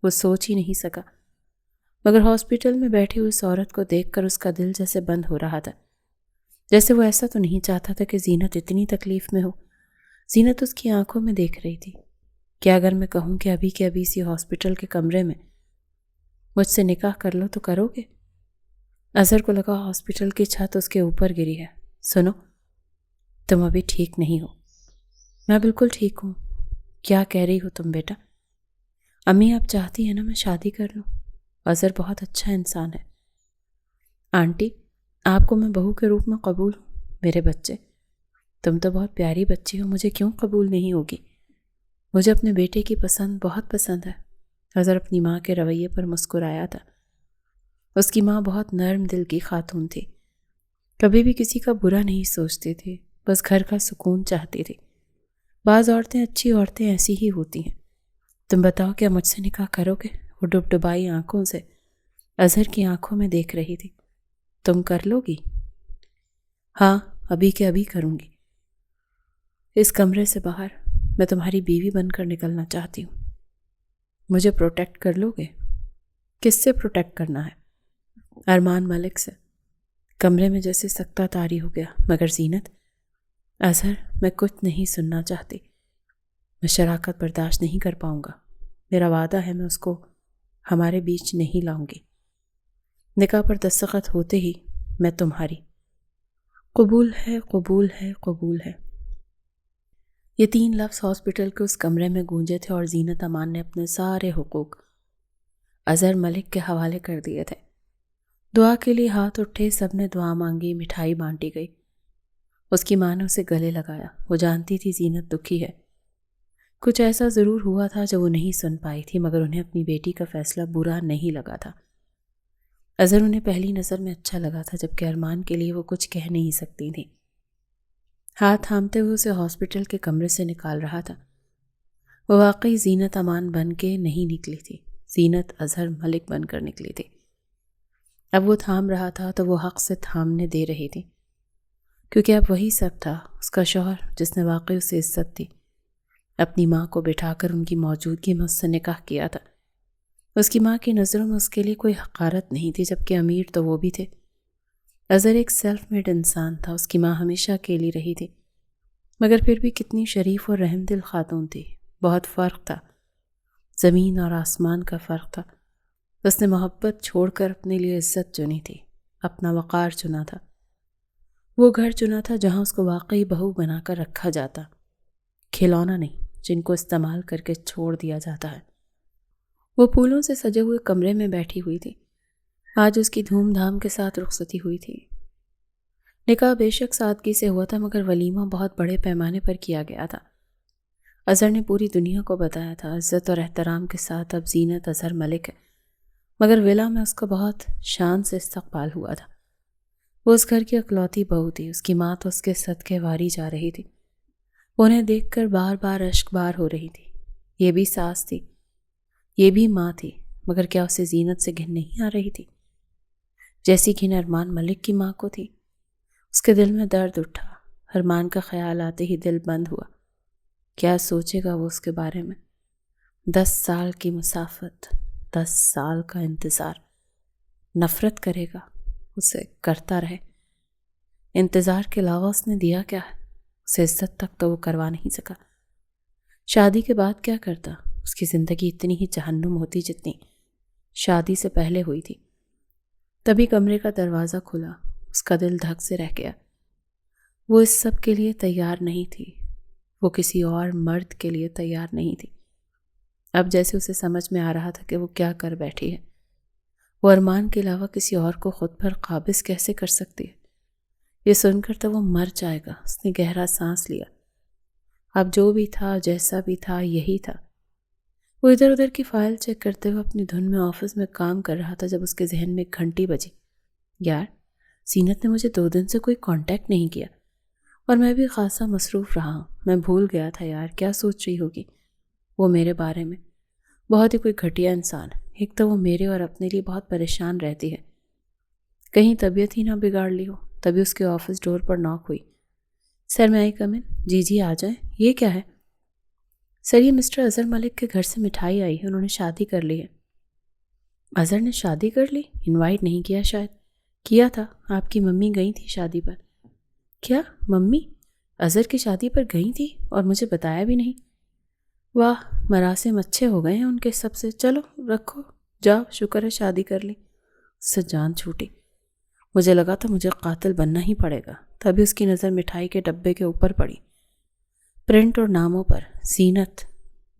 Speaker 1: وہ سوچ ہی نہیں سکا مگر ہاسپٹل میں بیٹھی ہوئی اس عورت کو دیکھ کر اس کا دل جیسے بند ہو رہا تھا، جیسے وہ ایسا تو نہیں چاہتا تھا کہ زینت اتنی تکلیف میں ہو۔ زینت اس کی آنکھوں میں دیکھ رہی تھی۔ کیا اگر میں کہوں کہ ابھی کے ابھی اسی ہاسپٹل کے کمرے میں مجھ سے نکاح کر لو تو کرو گے؟ اظہر کو لگا ہاسپٹل کی چھت اس کے اوپر گری ہے۔ سنو، تم ابھی ٹھیک نہیں ہو۔ میں بالکل ٹھیک ہوں۔ کیا کہہ رہی ہو تم بیٹا؟ امی آپ چاہتی ہیں نا میں شادی کر لوں؟ اظہر بہت اچھا انسان ہے۔ آنٹی، آپ کو میں بہو کے روپ میں قبول ہوں۔ میرے بچے، تم تو بہت پیاری بچی ہو، مجھے کیوں قبول نہیں ہوگی؟ مجھے اپنے بیٹے کی پسند بہت پسند ہے۔ اظہر اپنی ماں کے رویے پر مسکرایا تھا۔ اس کی ماں بہت نرم دل کی خاتون تھی، کبھی بھی کسی کا برا نہیں سوچتی تھی، بس گھر کا سکون چاہتی تھی۔ بعض عورتیں، اچھی عورتیں ایسی ہی ہوتی ہیں۔ تم بتاؤ کیا مجھ سے نکاح کرو گے؟ وہ ڈبڈبائی آنکھوں سے اظہر کی آنکھوں میں دیکھ رہی تھی۔ تم کر لو گی؟ ہاں، ابھی کے ابھی کروں گی۔ اس کمرے سے باہر میں تمہاری بیوی بن کر نکلنا چاہتی ہوں۔ مجھے پروٹیکٹ کر لو گے؟ کس سے پروٹیکٹ کرنا ہے؟ ارمان ملک سے۔ کمرے میں جیسے سکتہ طاری ہو گیا۔ مگر زینت، اظہر، میں کچھ نہیں سننا چاہتی۔ میں شراکت برداشت نہیں کر پاؤں گا۔ میرا وعدہ ہے میں اس کو ہمارے بیچ نہیں لاؤں گی۔ نکاح پر دستخط ہوتے ہی میں تمہاری۔ قبول ہے، قبول ہے، قبول ہے۔ یہ 3 لفظ ہاسپٹل کے اس کمرے میں گونجے تھے اور زینت امان نے اپنے سارے حقوق اظہر ملک کے حوالے کر دیے تھے۔ دعا کے لیے ہاتھ اٹھے، سب نے دعا مانگی، مٹھائی بانٹی گئی۔ اس کی ماں نے اسے گلے لگایا۔ وہ جانتی تھی زینت دکھی ہے۔ کچھ ایسا ضرور ہوا تھا جو وہ نہیں سن پائی تھی، مگر انہیں اپنی بیٹی کا فیصلہ برا نہیں لگا تھا۔ اظہر انہیں پہلی نظر میں اچھا لگا تھا، جبکہ ارمان کے لیے وہ کچھ کہہ نہیں سکتی تھی۔ ہاتھ تھامتے ہوئے اسے ہاسپٹل کے کمرے سے نکال رہا تھا۔ وہ واقعی زینت امان بن کے نہیں نکلی تھی، زینت اظہر ملک بن کر نکلی تھی۔ اب وہ تھام رہا تھا تو وہ حق سے تھامنے دے رہی تھی، کیونکہ اب وہی سب تھا، اس کا شوہر جس نے واقعی اسے عزت دی۔ اپنی ماں کو بٹھا کر ان کی موجودگی میں اس سے نکاح کیا تھا۔ اس کی ماں کی نظروں میں اس کے لیے کوئی حقارت نہیں تھی، جبکہ امیر تو وہ بھی تھے۔ اظہر ایک سیلف میڈ انسان تھا، اس کی ماں ہمیشہ اکیلی رہی تھی، مگر پھر بھی کتنی شریف اور رحم دل خاتون تھی۔ بہت فرق تھا، زمین اور آسمان کا فرق تھا۔ اس نے محبت چھوڑ کر اپنے لیے عزت چنی تھی، اپنا وقار چنا تھا، وہ گھر چنا تھا جہاں اس کو واقعی بہو بنا کر رکھا جاتا، کھلونا نہیں جن کو استعمال کر کے چھوڑ دیا جاتا ہے۔ وہ پھولوں سے سجے ہوئے کمرے میں بیٹھی ہوئی تھی۔ آج اس کی دھوم دھام کے ساتھ رخصتی ہوئی تھی۔ نکاح بے شک سادگی سے ہوا تھا، مگر ولیمہ بہت بڑے پیمانے پر کیا گیا تھا۔ اظہر نے پوری دنیا کو بتایا تھا عزت اور احترام کے ساتھ اب زینت اظہر ملک ہے، مگر ولا میں اس کا بہت شان سے استقبال ہوا تھا۔ وہ اس گھر کی اکلوتی بہو تھی، اس کی ماں تو اس کے صدقے واری جا رہی تھی۔ انہیں دیکھ کر بار بار اشک بار ہو رہی تھی۔ یہ بھی ساس تھی، یہ بھی ماں تھی، مگر کیا اسے زینت سے گھن نہیں آ رہی تھی؟ جیسی گھن ارمان ملک کی ماں کو تھی۔ اس کے دل میں درد اٹھا۔ ارمان کا خیال آتے ہی دل بند ہوا۔ کیا سوچے گا وہ اس کے بارے میں؟ 10 سال کی مسافت، 10 سال کا انتظار۔ نفرت کرے گا، اسے کرتا رہے۔ انتظار کے علاوہ اس نے دیا کیا ہے؟ اسے عزت تک تو وہ کروا نہیں سکا۔ شادی کے بعد کیا کرتا؟ اس کی زندگی اتنی ہی جہنم ہوتی جتنی شادی سے پہلے ہوئی تھی۔ تبھی کمرے کا دروازہ کھلا، اس کا دل دھک سے رہ گیا۔ وہ اس سب کے لیے تیار نہیں تھی، وہ کسی اور مرد کے لیے تیار نہیں تھی۔ اب جیسے اسے سمجھ میں آ رہا تھا کہ وہ کیا کر بیٹھی ہے۔ وہ ارمان کے علاوہ کسی اور کو خود پر قابض کیسے کر سکتی ہے؟ یہ سن کر تو وہ مر جائے گا۔ اس نے گہرا سانس لیا۔ اب جو بھی تھا، جیسا بھی تھا، یہی تھا۔ وہ ادھر ادھر کی فائل چیک کرتے ہوئے اپنی دھن میں آفس میں کام کر رہا تھا جب اس کے ذہن میں ایک گھنٹی بجی۔ یار، زینت نے مجھے 2 دن سے کوئی کانٹیکٹ نہیں کیا، اور میں بھی خاصا مصروف رہا ہوں۔ میں بھول گیا تھا یار، کیا سوچ رہی ہوگی وہ میرے بارے میں؟ بہت ہی کوئی گھٹیا انسان ہے۔ ایک تو وہ میرے اور اپنے لیے بہت پریشان رہتی ہے، کہیں طبیعت ہی نہ بگاڑ لی ہو۔ تبھی اس کے آفس ڈور پر ناک ہوئی۔ سر میں آئی کم ان؟ جی جی آ جائیں۔ یہ کیا ہے؟ سر یہ مسٹر اظہر ملک کے گھر سے مٹھائی آئی ہے، انہوں نے شادی کر لی ہے۔ اظہر نے شادی کر لی؟ انوائٹ نہیں کیا شاید؟ کیا تھا، آپ کی ممی گئی تھی شادی پر۔ کیا ممی اظہر کی شادی پر گئی تھی اور مجھے بتایا بھی نہیں؟ واہ، مراسم اچھے ہو گئے ہیں ان کے سب سے۔ چلو رکھو، جاؤ، شکر ہے شادی کر لی۔ اس سے جان چھوٹی۔ مجھے لگا تھا مجھے قاتل بننا ہی پڑے گا۔ تبھی اس کی نظر مٹھائی کے ڈبے کے اوپر پڑی، پرنٹ اور ناموں پر۔ زینت۔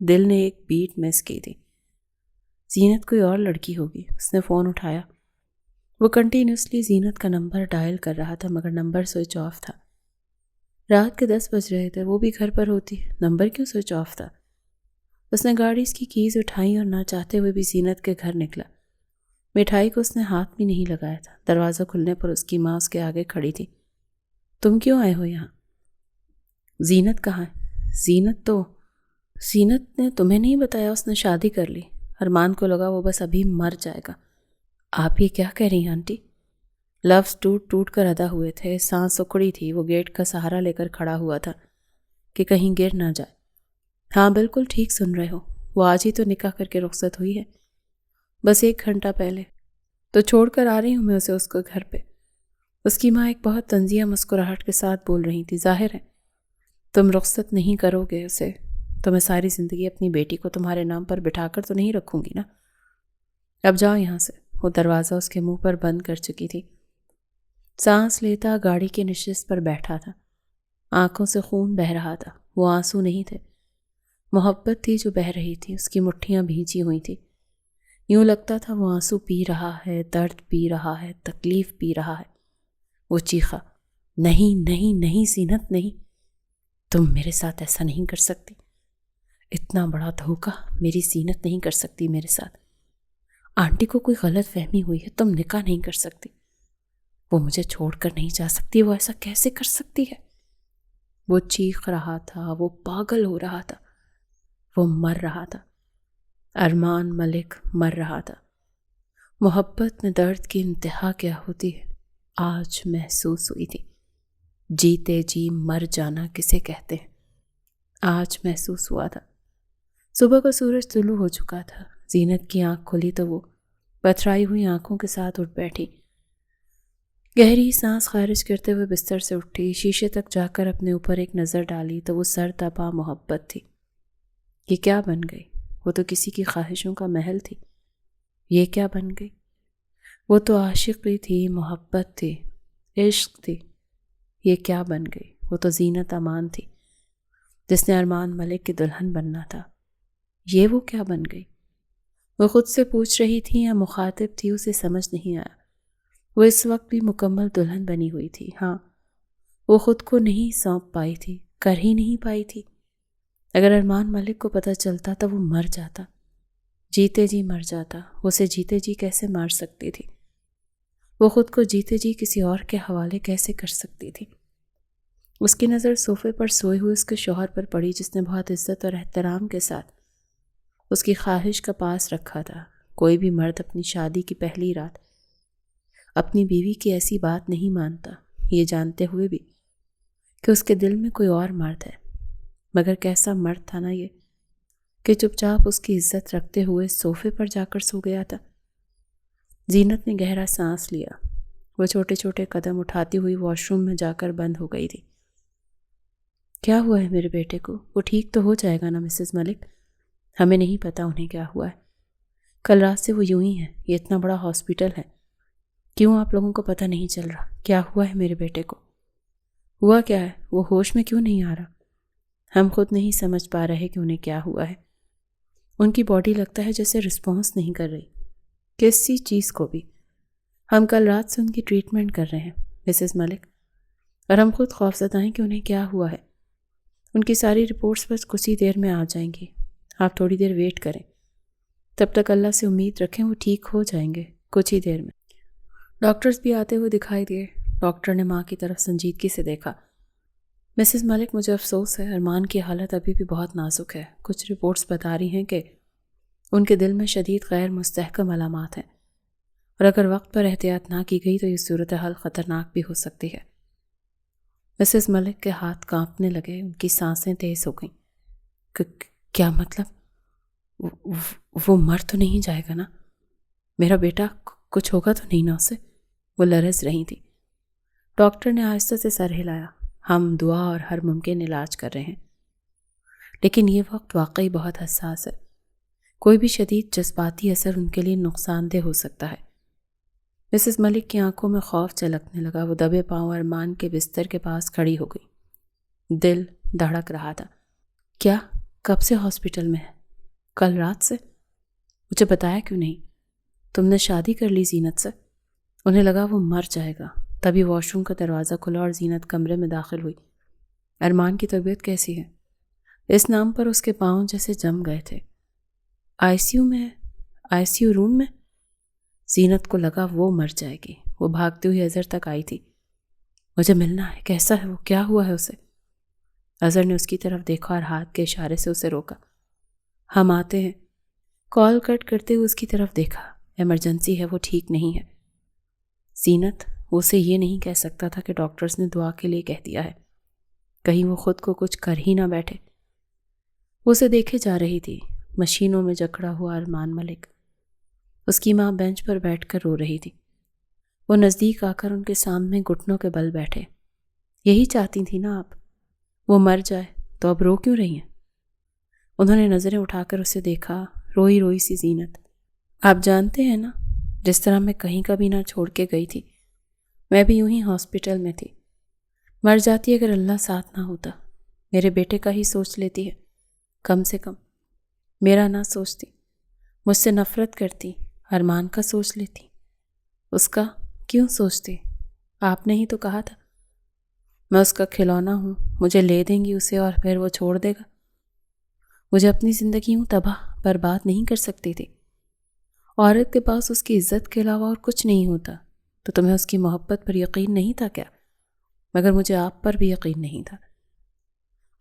Speaker 1: دل نے ایک بیٹ مس کی تھی۔ زینت کوئی اور لڑکی ہوگی۔ اس نے فون اٹھایا۔ وہ کنٹینیوسلی زینت کا نمبر ڈائل کر رہا تھا، مگر نمبر سوئچ آف تھا۔ رات کے 10 بج رہے تھے، وہ بھی گھر پر ہوتی، نمبر کیوں سوئچ آف تھا؟ اس نے گاڑی کی کیز اٹھائی اور نہ چاہتے ہوئے بھی زینت کے گھر نکلا۔ مٹھائی کو اس نے ہاتھ بھی نہیں لگایا تھا۔ دروازہ کھلنے پر اس کی ماں اس کے آگے کھڑی تھی۔ تم کیوں آئے ہو یہاں؟ زینت کہاں ہے؟ زینت نے تمہیں نہیں بتایا اس نے شادی کر لی؟ ارمان کو لگا وہ بس ابھی مر جائے گا۔ آپ یہ کیا کہہ رہی ہیں آنٹی؟ لفظ ٹوٹ ٹوٹ کر ادا ہوئے تھے، سانس اکڑی تھی۔ وہ گیٹ کا سہارا لے کر کھڑا ہوا تھا کہ کہیں گر نہ جائے۔ ہاں بالکل ٹھیک سن رہے ہو، وہ آج ہی تو نکاح کر کے رخصت ہوئی ہے، بس 1 گھنٹہ پہلے تو چھوڑ کر آ رہی ہوں میں اسے اس کو گھر پہ۔ اس کی ماں ایک بہت طنزیہ مسکراہٹ کے ساتھ بول رہی تھی۔ ظاہر ہے تم رخصت نہیں کرو گے اسے، تو میں ساری زندگی اپنی بیٹی کو تمہارے نام پر بٹھا کر تو نہیں رکھوں گی نا۔ اب جاؤ یہاں سے۔ وہ دروازہ اس کے منہ پر بند کر چکی تھی۔ سانس لیتا گاڑی کی نشست پر بیٹھا تھا۔ آنکھوں سے خون بہہ رہا تھا۔ وہ آنسو نہیں تھے، محبت تھی جو بہہ رہی تھی۔ اس کی مٹھیاں بھیجی ہوئی تھی۔ یوں لگتا تھا وہ آنسو پی رہا ہے، درد پی رہا ہے، تکلیف پی رہا ہے۔ وہ چیخا، نہیں نہیں نہیں زینت نہیں، تم میرے ساتھ ایسا نہیں کر سکتی۔ اتنا بڑا دھوکہ میری زینت نہیں کر سکتی میرے ساتھ۔ آنٹی کو کوئی غلط فہمی ہوئی ہے، تم نکاح نہیں کر سکتی۔ وہ مجھے چھوڑ کر نہیں جا سکتی، وہ ایسا کیسے کر سکتی ہے؟ وہ چیخ رہا تھا، وہ پاگل ہو رہا تھا، وہ مر رہا تھا۔ ارمان ملک مر رہا تھا۔ محبت میں درد کی انتہا کیا ہوتی ہے آج محسوس ہوئی تھی۔ جیتے جی مر جانا کسے کہتے ہیں، آج محسوس ہوا تھا۔ صبح کا سورج طلوع ہو چکا تھا۔ زینت کی آنکھ کھلی تو وہ پتھرائی ہوئی آنکھوں کے ساتھ اٹھ بیٹھی۔ گہری سانس خارج کرتے ہوئے بستر سے اٹھی۔ شیشے تک جا کر اپنے اوپر ایک نظر ڈالی تو وہ سر تپا محبت تھی۔ یہ کیا بن گئی؟ وہ تو کسی کی خواہشوں کا محل تھی، یہ کیا بن گئی؟ وہ تو عاشقی تھی، محبت تھی، عشق تھی، یہ کیا بن گئی؟ وہ تو زینت امان تھی جس نے ارمان ملک کی دلہن بننا تھا، یہ وہ کیا بن گئی؟ وہ خود سے پوچھ رہی تھی یا مخاطب تھی، اسے سمجھ نہیں آیا۔ وہ اس وقت بھی مکمل دلہن بنی ہوئی تھی۔ ہاں، وہ خود کو نہیں سونپ پائی تھی، کر ہی نہیں پائی تھی۔ اگر ارمان ملک کو پتہ چلتا تو وہ مر جاتا، جیتے جی مر جاتا۔ وہ اسے جیتے جی کیسے مار سکتی تھی؟ وہ خود کو جیتے جی کسی اور کے حوالے کیسے کر سکتی تھی؟ اس کی نظر صوفے پر سوئے ہوئے اس کے شوہر پر پڑی، جس نے بہت عزت اور احترام کے ساتھ اس کی خواہش کا پاس رکھا تھا۔ کوئی بھی مرد اپنی شادی کی پہلی رات اپنی بیوی کی ایسی بات نہیں مانتا، یہ جانتے ہوئے بھی کہ اس کے دل میں کوئی اور مرد ہے۔ مگر کیسا مرد تھا نا یہ، کہ چپ چاپ اس کی عزت رکھتے ہوئے صوفے پر جا کر سو گیا تھا۔ زینت نے گہرا سانس لیا۔ وہ چھوٹے چھوٹے قدم اٹھاتی ہوئی واش روم میں جا کر بند ہو گئی تھی۔ کیا ہوا ہے میرے بیٹے کو؟ وہ ٹھیک تو ہو جائے گا نا مسز ملک؟ ہمیں نہیں پتا انہیں کیا ہوا ہے، کل رات سے وہ یوں ہی ہے، یہ اتنا بڑا ہاسپٹل ہے، کیوں آپ لوگوں کو پتہ نہیں چل رہا کیا ہوا ہے میرے بیٹے کو؟ ہوا کیا ہے؟ وہ ہوش میں کیوں نہیں آ رہا؟ ہم خود نہیں سمجھ پا رہے کہ انہیں کیا ہوا ہے۔ ان کی باڈی لگتا ہے جیسے رسپانس نہیں کر رہی کسی چیز کو بھی۔ ہم کل رات سے ان کی ٹریٹمنٹ کر رہے ہیں مسز ملک، اور ہم خود خوفزدہ ہیں کہ انہیں کیا ہوا ہے۔ ان کی ساری رپورٹس بس کچھ ہی دیر میں آ جائیں گی، آپ تھوڑی دیر ویٹ کریں، تب تک اللہ سے امید رکھیں وہ ٹھیک ہو جائیں گے کچھ ہی دیر میں۔ ڈاکٹرز بھی آتے ہوئے دکھائی دیے۔ ڈاکٹر نے ماں کی طرف سنجیدگی سے دیکھا۔ مسز ملک مجھے افسوس ہے، ارمان کی حالت ابھی بھی بہت نازک ہے۔ کچھ رپورٹس بتا رہی ہیں کہ ان کے دل میں شدید غیر مستحکم علامات ہیں، اور اگر وقت پر احتیاط نہ کی گئی تو یہ صورتحال خطرناک بھی ہو سکتی ہے۔ مسز ملک کے ہاتھ کانپنے لگے، ان کی سانسیں تیز ہو گئیں۔ کیا مطلب؟ وہ مر تو نہیں جائے گا نا؟ میرا بیٹا کچھ ہوگا تو نہیں نا اسے؟ وہ لرز رہی تھی۔ ڈاکٹر نے آہستہ سے سر ہلایا۔ ہم دعا اور ہر ممکن علاج کر رہے ہیں، لیکن یہ وقت واقعی بہت حساس ہے، کوئی بھی شدید جذباتی اثر ان کے لیے نقصان دہ ہو سکتا ہے۔ مسز ملک کی آنکھوں میں خوف جھلکنے لگا۔ وہ دبے پاؤں ارمان کے بستر کے پاس کھڑی ہو گئی۔ دل دھڑک رہا تھا۔ کیا؟ کب سے ہاسپٹل میں ہے؟ کل رات سے؟ مجھے بتایا کیوں نہیں؟ تم نے شادی کر لی زینت سے؟ انہیں لگا وہ مر جائے گا۔ تبھی واش روم کا دروازہ کھلا اور زینت کمرے میں داخل ہوئی۔ ارمان کی طبیعت کیسی ہے؟ اس نام پر اس کے پاؤں جیسے جم گئے تھے۔ آئی سی یو روم میں؟ زینت کو لگا وہ مر جائے گی۔ وہ بھاگتی ہوئی اظہر تک آئی تھی۔ مجھے ملنا ہے، کیسا ہے وہ، کیا ہوا ہے اسے؟ اظہر نے اس کی طرف دیکھا اور ہاتھ کے اشارے سے اسے روکا۔ ہم آتے ہیں۔ کال کٹ کرتے ہوئے اس کی طرف دیکھا۔ ایمرجنسی ہے، وہ ٹھیک نہیں ہے۔ زینت، وہ اسے یہ نہیں کہہ سکتا تھا کہ ڈاکٹرز نے دعا کے لیے کہہ دیا ہے، کہیں وہ خود کو کچھ کر ہی نہ بیٹھے۔ وہ اسے دیکھے جا رہی تھی، مشینوں میں جکڑا ہوا ارمان ملک۔ اس کی ماں بینچ پر بیٹھ کر رو رہی تھی۔ وہ نزدیک آ کر ان کے سامنے گھٹنوں کے بل بیٹھے۔ یہی چاہتی تھی نا آپ، وہ مر جائے، تو اب رو کیوں رہی ہیں؟ انہوں نے نظریں اٹھا کر اسے دیکھا، روئی روئی سی زینت۔ آپ جانتے ہیں نا، جس طرح میں کہیں کبھی نہ چھوڑ کے گئی تھی، میں بھی یوں ہی ہاسپٹل میں تھی۔ مر جاتی اگر اللہ ساتھ نہ ہوتا۔ میرے بیٹے کا ہی سوچ لیتی ہے، کم سے کم میرا نہ سوچتی، مجھ سے نفرت کرتی، ارمان کا سوچ لیتی۔ اس کا کیوں سوچتی؟ آپ نے ہی تو کہا تھا میں اس کا کھلونا ہوں، مجھے لے دیں گی اسے اور پھر وہ چھوڑ دے گا۔ مجھے اپنی زندگی یوں تباہ برباد نہیں کر سکتی تھی۔ عورت کے پاس اس کی عزت کے علاوہ اور کچھ نہیں ہوتا، تو تمہیں اس کی محبت پر یقین نہیں تھا کیا؟ مگر مجھے آپ پر بھی یقین نہیں تھا۔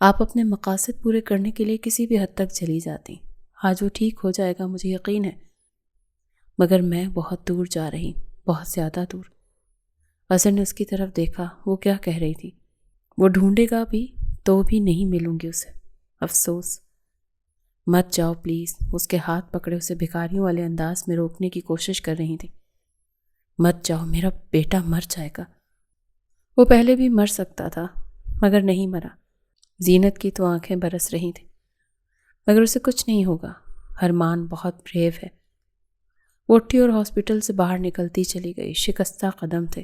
Speaker 1: آپ اپنے مقاصد پورے کرنے کے لیے کسی بھی حد تک چلی جاتی۔ آج وہ ٹھیک ہو جائے گا، مجھے یقین ہے، مگر میں بہت دور جا رہی، بہت زیادہ دور۔ اظہر نے اس کی طرف دیکھا، وہ کیا کہہ رہی تھی؟ وہ ڈھونڈے گا بھی تو بھی نہیں ملوں گی اسے، افسوس۔ مت جاؤ پلیز، اس کے ہاتھ پکڑے اسے بھکاریوں والے انداز میں روکنے کی کوشش کر رہی تھی۔ مت جاؤ، میرا بیٹا مر جائے گا۔ وہ پہلے بھی مر سکتا تھا، مگر نہیں مرا۔ زینت کی تو آنکھیں برس رہی تھیں، مگر اسے کچھ نہیں ہوگا۔ ارمان بہت بریو ہے۔ وہ اٹھی اور ہاسپٹل سے باہر نکلتی چلی گئی، شکستہ قدم تھے۔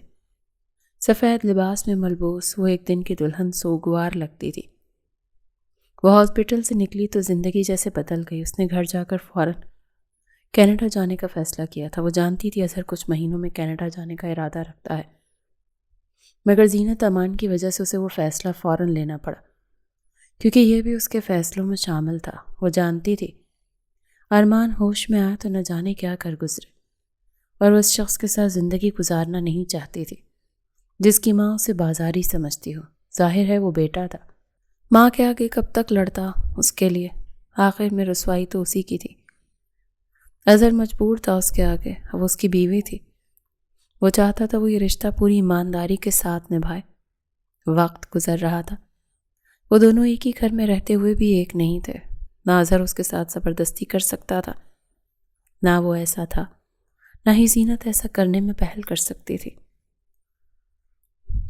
Speaker 1: سفید لباس میں ملبوس وہ ایک دن کی دلہن سوگوار لگتی تھی۔ وہ ہاسپٹل سے نکلی تو زندگی جیسے بدل گئی۔ اس نے گھر جا کر فوراً کینیڈا جانے کا فیصلہ کیا تھا۔ وہ جانتی تھی اظہر کچھ مہینوں میں کینیڈا جانے کا ارادہ رکھتا ہے، مگر زینت امان کی وجہ سے اسے وہ فیصلہ فوراً لینا پڑا، کیونکہ یہ بھی اس کے فیصلوں میں شامل تھا۔ وہ جانتی تھی ارمان ہوش میں آیا تو نہ جانے کیا کر گزرے، اور وہ اس شخص کے ساتھ زندگی گزارنا نہیں چاہتی تھی جس کی ماں اسے بازاری سمجھتی ہو۔ ظاہر ہے وہ بیٹا تھا، ماں کے آگے کب تک لڑتا اس کے لیے؟ آخر میں رسوائی تو اسی کی تھی۔ اظہر مجبور تھا اس کے آگے، اب اس کی بیوی تھی۔ وہ چاہتا تھا وہ یہ رشتہ پوری ایمانداری کے ساتھ نبھائے۔ وقت گزر رہا تھا، وہ دونوں ایک ہی گھر میں رہتے ہوئے بھی ایک نہیں تھے۔ نہ اظہر اس کے ساتھ زبردستی کر سکتا تھا، نہ وہ ایسا تھا، نہ ہی زینت ایسا کرنے میں پہل کر سکتی تھی۔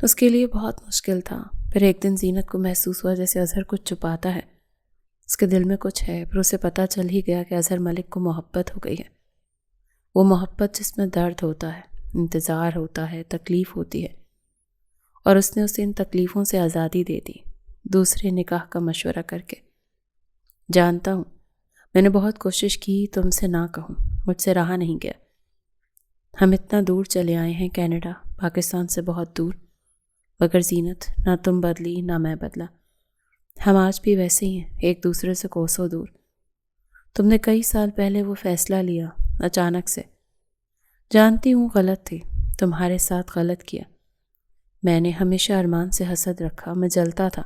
Speaker 1: اس کے لیے بہت مشکل تھا۔ پھر ایک دن زینت کو محسوس ہوا جیسے اظہر کچھ چھپاتا ہے، اس کے دل میں کچھ ہے۔ پھر اسے پتہ چل ہی گیا کہ اظہر ملک کو محبت ہو گئی ہے۔ وہ محبت جس میں درد ہوتا ہے، انتظار ہوتا ہے، تکلیف ہوتی ہے، اور اس نے اسے ان تکلیفوں سے آزادی دے دی، دوسرے نکاح کا مشورہ کر کے۔ جانتا ہوں میں نے بہت کوشش کی تم سے نہ کہوں، مجھ سے رہا نہیں گیا۔ ہم اتنا دور چلے آئے ہیں، کینیڈا، پاکستان سے بہت دور، مگر زینت نہ تم بدلی نہ میں بدلا۔ ہم آج بھی ویسے ہی ہیں، ایک دوسرے سے کوسوں دور۔ تم نے کئی سال پہلے وہ فیصلہ لیا، اچانک سے۔ جانتی ہوں غلط تھی، تمہارے ساتھ غلط کیا۔ میں نے ہمیشہ ارمان سے حسد رکھا، میں جلتا تھا۔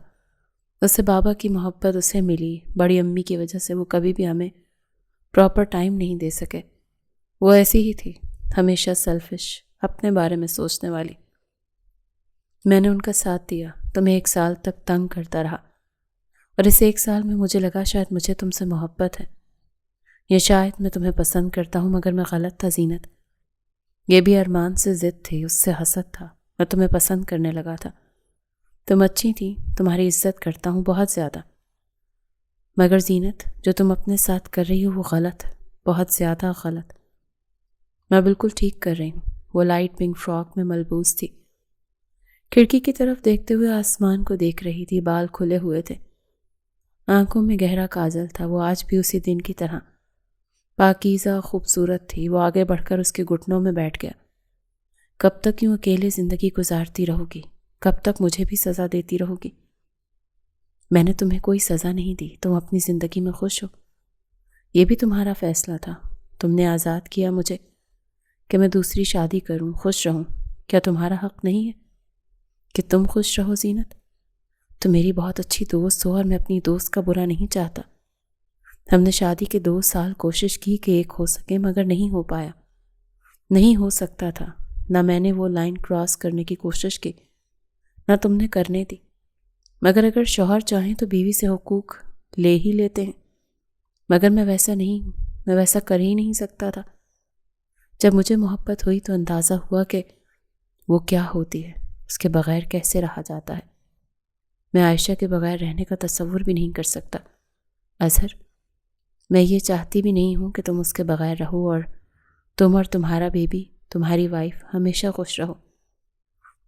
Speaker 1: اس سے بابا کی محبت اسے ملی، بڑی امی کی وجہ سے وہ کبھی بھی ہمیں پراپر ٹائم نہیں دے سکے۔ وہ ایسی ہی تھی، ہمیشہ سیلفش، اپنے بارے میں سوچنے والی۔ میں نے ان کا ساتھ دیا، تمہیں 1 سال تک تنگ کرتا رہا، اور اس 1 سال میں مجھے لگا شاید مجھے تم سے محبت ہے، یا شاید میں تمہیں پسند کرتا ہوں، مگر میں غلط تھا زینت۔ یہ بھی ارمان سے ضد تھی، اس سے حسد تھا، میں تمہیں پسند کرنے لگا تھا۔ تم اچھی تھی، تمہاری عزت کرتا ہوں بہت زیادہ، مگر زینت جو تم اپنے ساتھ کر رہی ہو وہ غلط، بہت زیادہ غلط۔ میں بالکل ٹھیک کر رہی ہوں۔ وہ لائٹ پنک فراک میں ملبوس تھی، کھڑکی کی طرف دیکھتے ہوئے آسمان کو دیکھ رہی تھی، بال کھلے ہوئے تھے، آنکھوں میں گہرا کاجل تھا۔ وہ آج بھی اسی دن کی طرح پاکیزہ خوبصورت تھی۔ وہ آگے بڑھ کر اس کے گھٹنوں میں بیٹھ گیا۔ کب تک یوں اکیلے زندگی گزارتی رہو گی؟ کب تک مجھے بھی سزا دیتی رہو گی؟ میں نے تمہیں کوئی سزا نہیں دی، تم اپنی زندگی میں خوش ہو، یہ بھی تمہارا فیصلہ تھا، تم نے آزاد کیا مجھے کہ میں دوسری شادی کروں، خوش رہوں۔ کیا تمہارا حق نہیں ہے کہ تم خوش رہو زینت؟ تم میری بہت اچھی دوست ہو اور میں اپنی دوست کا برا نہیں چاہتا۔ ہم نے شادی کے 2 سال کوشش کی کہ ایک ہو سکے، مگر نہیں ہو پایا، نہیں ہو سکتا تھا۔ نہ میں نے وہ لائن کراس کرنے کی کوشش کی، نہ تم نے کرنے دی۔ مگر اگر شوہر چاہیں تو بیوی سے حقوق لے ہی لیتے ہیں، مگر میں ویسا نہیں ہوں، میں ویسا کر ہی نہیں سکتا تھا۔ جب مجھے محبت ہوئی تو اندازہ ہوا کہ وہ کیا ہوتی ہے، اس کے بغیر کیسے رہا جاتا ہے۔ میں عائشہ کے بغیر رہنے کا تصور بھی نہیں کر سکتا۔ اظہر، میں یہ چاہتی بھی نہیں ہوں کہ تم اس کے بغیر رہو اور تم اور تمہارا بیبی، تمہاری وائف ہمیشہ خوش رہو۔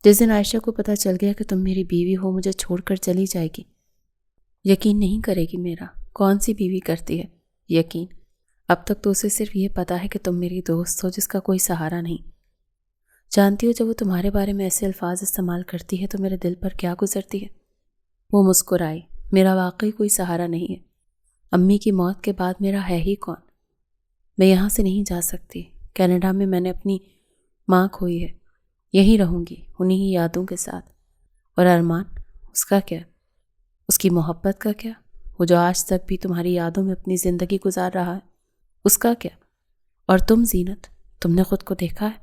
Speaker 1: جس دن عائشہ کو پتہ چل گیا کہ تم میری بیوی ہو، مجھے چھوڑ کر چلی جائے گی۔ یقین نہیں کرے گی میرا، کون سی بیوی کرتی ہے یقین؟ اب تک تو اسے صرف یہ پتا ہے کہ تم میری دوست ہو جس کا کوئی سہارا نہیں۔ جانتی ہو جب وہ تمہارے بارے میں ایسے الفاظ استعمال کرتی ہے تو میرے دل پر کیا گزرتی ہے؟ وہ مسکرائی۔ میرا واقعی کوئی سہارا نہیں ہے۔ امی کی موت کے بعد میرا ہے ہی کون؟ میں یہاں سے نہیں جا سکتی۔ کینیڈا میں میں نے اپنی ماں کھوئی ہے، یہیں رہوں گی انہی ہی یادوں کے ساتھ۔ اور ارمان، اس کا کیا؟ اس کی محبت کا کیا؟ وہ جو آج تک بھی تمہاری یادوں میں اپنی زندگی گزار رہا ہے، اس کا کیا؟ اور تم زینت، تم نے خود کو دیکھا ہے؟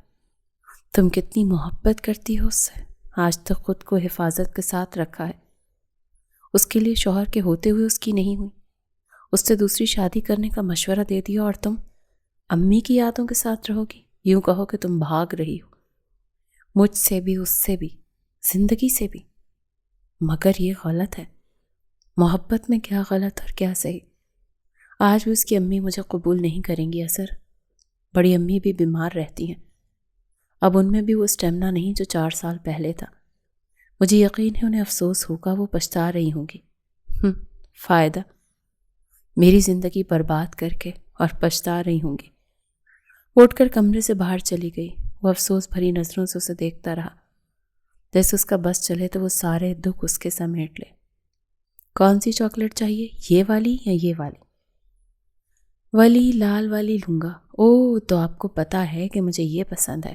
Speaker 1: تم کتنی محبت کرتی ہو اس سے، آج تک خود کو حفاظت کے ساتھ رکھا ہے۔ اس کے لیے شوہر کے ہوتے ہوئے اس کی نہیں ہوئی، اس سے دوسری شادی کرنے کا مشورہ دے دیا، اور تم امی کی یادوں کے ساتھ رہو گی۔ یوں کہو کہ تم بھاگ رہی ہو، مجھ سے بھی، اس سے بھی، زندگی سے بھی۔ مگر یہ غلط ہے۔ محبت میں کیا غلط اور کیا صحیح؟ آج بھی اس کی امی مجھے قبول نہیں کریں گی اثر۔ بڑی امی بھی بیمار رہتی ہیں، اب ان میں بھی وہ اسٹیمنا نہیں جو 4 سال پہلے تھا۔ مجھے یقین ہے انہیں افسوس ہوگا، وہ پچھتا رہی ہوں گی۔ فائدہ؟ میری زندگی برباد کر کے، اور پچھتا رہی ہوں گی۔ وہ اٹھ کر کمرے سے باہر چلی گئی۔ وہ افسوس بھری نظروں سے اسے دیکھتا رہا، جیسے اس کا بس چلے تو وہ سارے دکھ اس کے سمیٹ لے۔ کون سی چاکلیٹ چاہیے، یہ والی یا یہ والی؟ والی، لال والی لوں گا۔ اوہ، تو آپ کو پتا ہے کہ مجھے یہ پسند ہے۔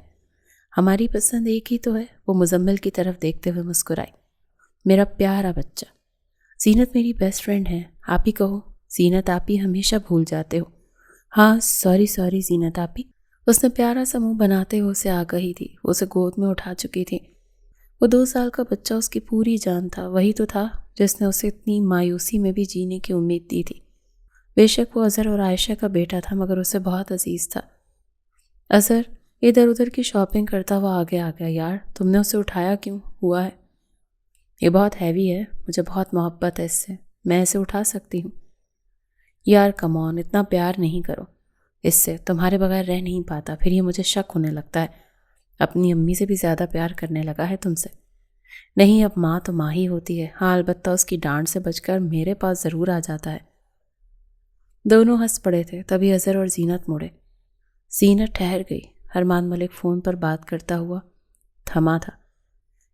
Speaker 1: ہماری پسند ایک ہی تو ہے۔ وہ مزمل کی طرف دیکھتے ہوئے مسکرائی۔ میرا پیارا بچہ، زینت میری بیسٹ فرینڈ ہے، آپ ہی کہو۔ زینت، آپ ہی ہمیشہ بھول جاتے ہو۔ ہاں، سوری زینت آپ ہی۔ اس نے پیارا سا منہ بناتے ہوئے اسے آگہی تھی، وہ اسے گود میں اٹھا چکی تھی۔ وہ 2 سال کا بچہ اس کی پوری جان تھا، وہی تو تھا جس نے اسے اتنی مایوسی میں بھی جینے کی امید دی تھی۔ بے شک وہ اظہر اور عائشہ کا بیٹا تھا، مگر اسے بہت عزیز تھا۔ اظہر ادھر ادھر کی شاپنگ کرتا ہوا آگے آ گیا۔ یار، تم نے اسے اٹھایا کیوں؟ ہوا ہے، یہ بہت ہیوی ہے، مجھے بہت محبت ہے اس سے، میں اسے اٹھا سکتی ہوں۔ یار کم آن، اتنا پیار نہیں کرو اس سے، تمہارے بغیر رہ نہیں پاتا۔ پھر یہ مجھے شک ہونے لگتا ہے، اپنی امی سے بھی زیادہ پیار کرنے لگا ہے تم سے۔ نہیں، اب ماں تو ماں ہی ہوتی ہے۔ ہاں، البتہ اس کی ڈانٹ سے بچ کر میرے پاس ضرور آ جاتا ہے۔ دونوں ہنس پڑے تھے، تبھی اظہر اور زینت مڑے۔ زینت ٹھہر گئی۔ ارمان ملک فون پر بات کرتا ہوا تھما تھا۔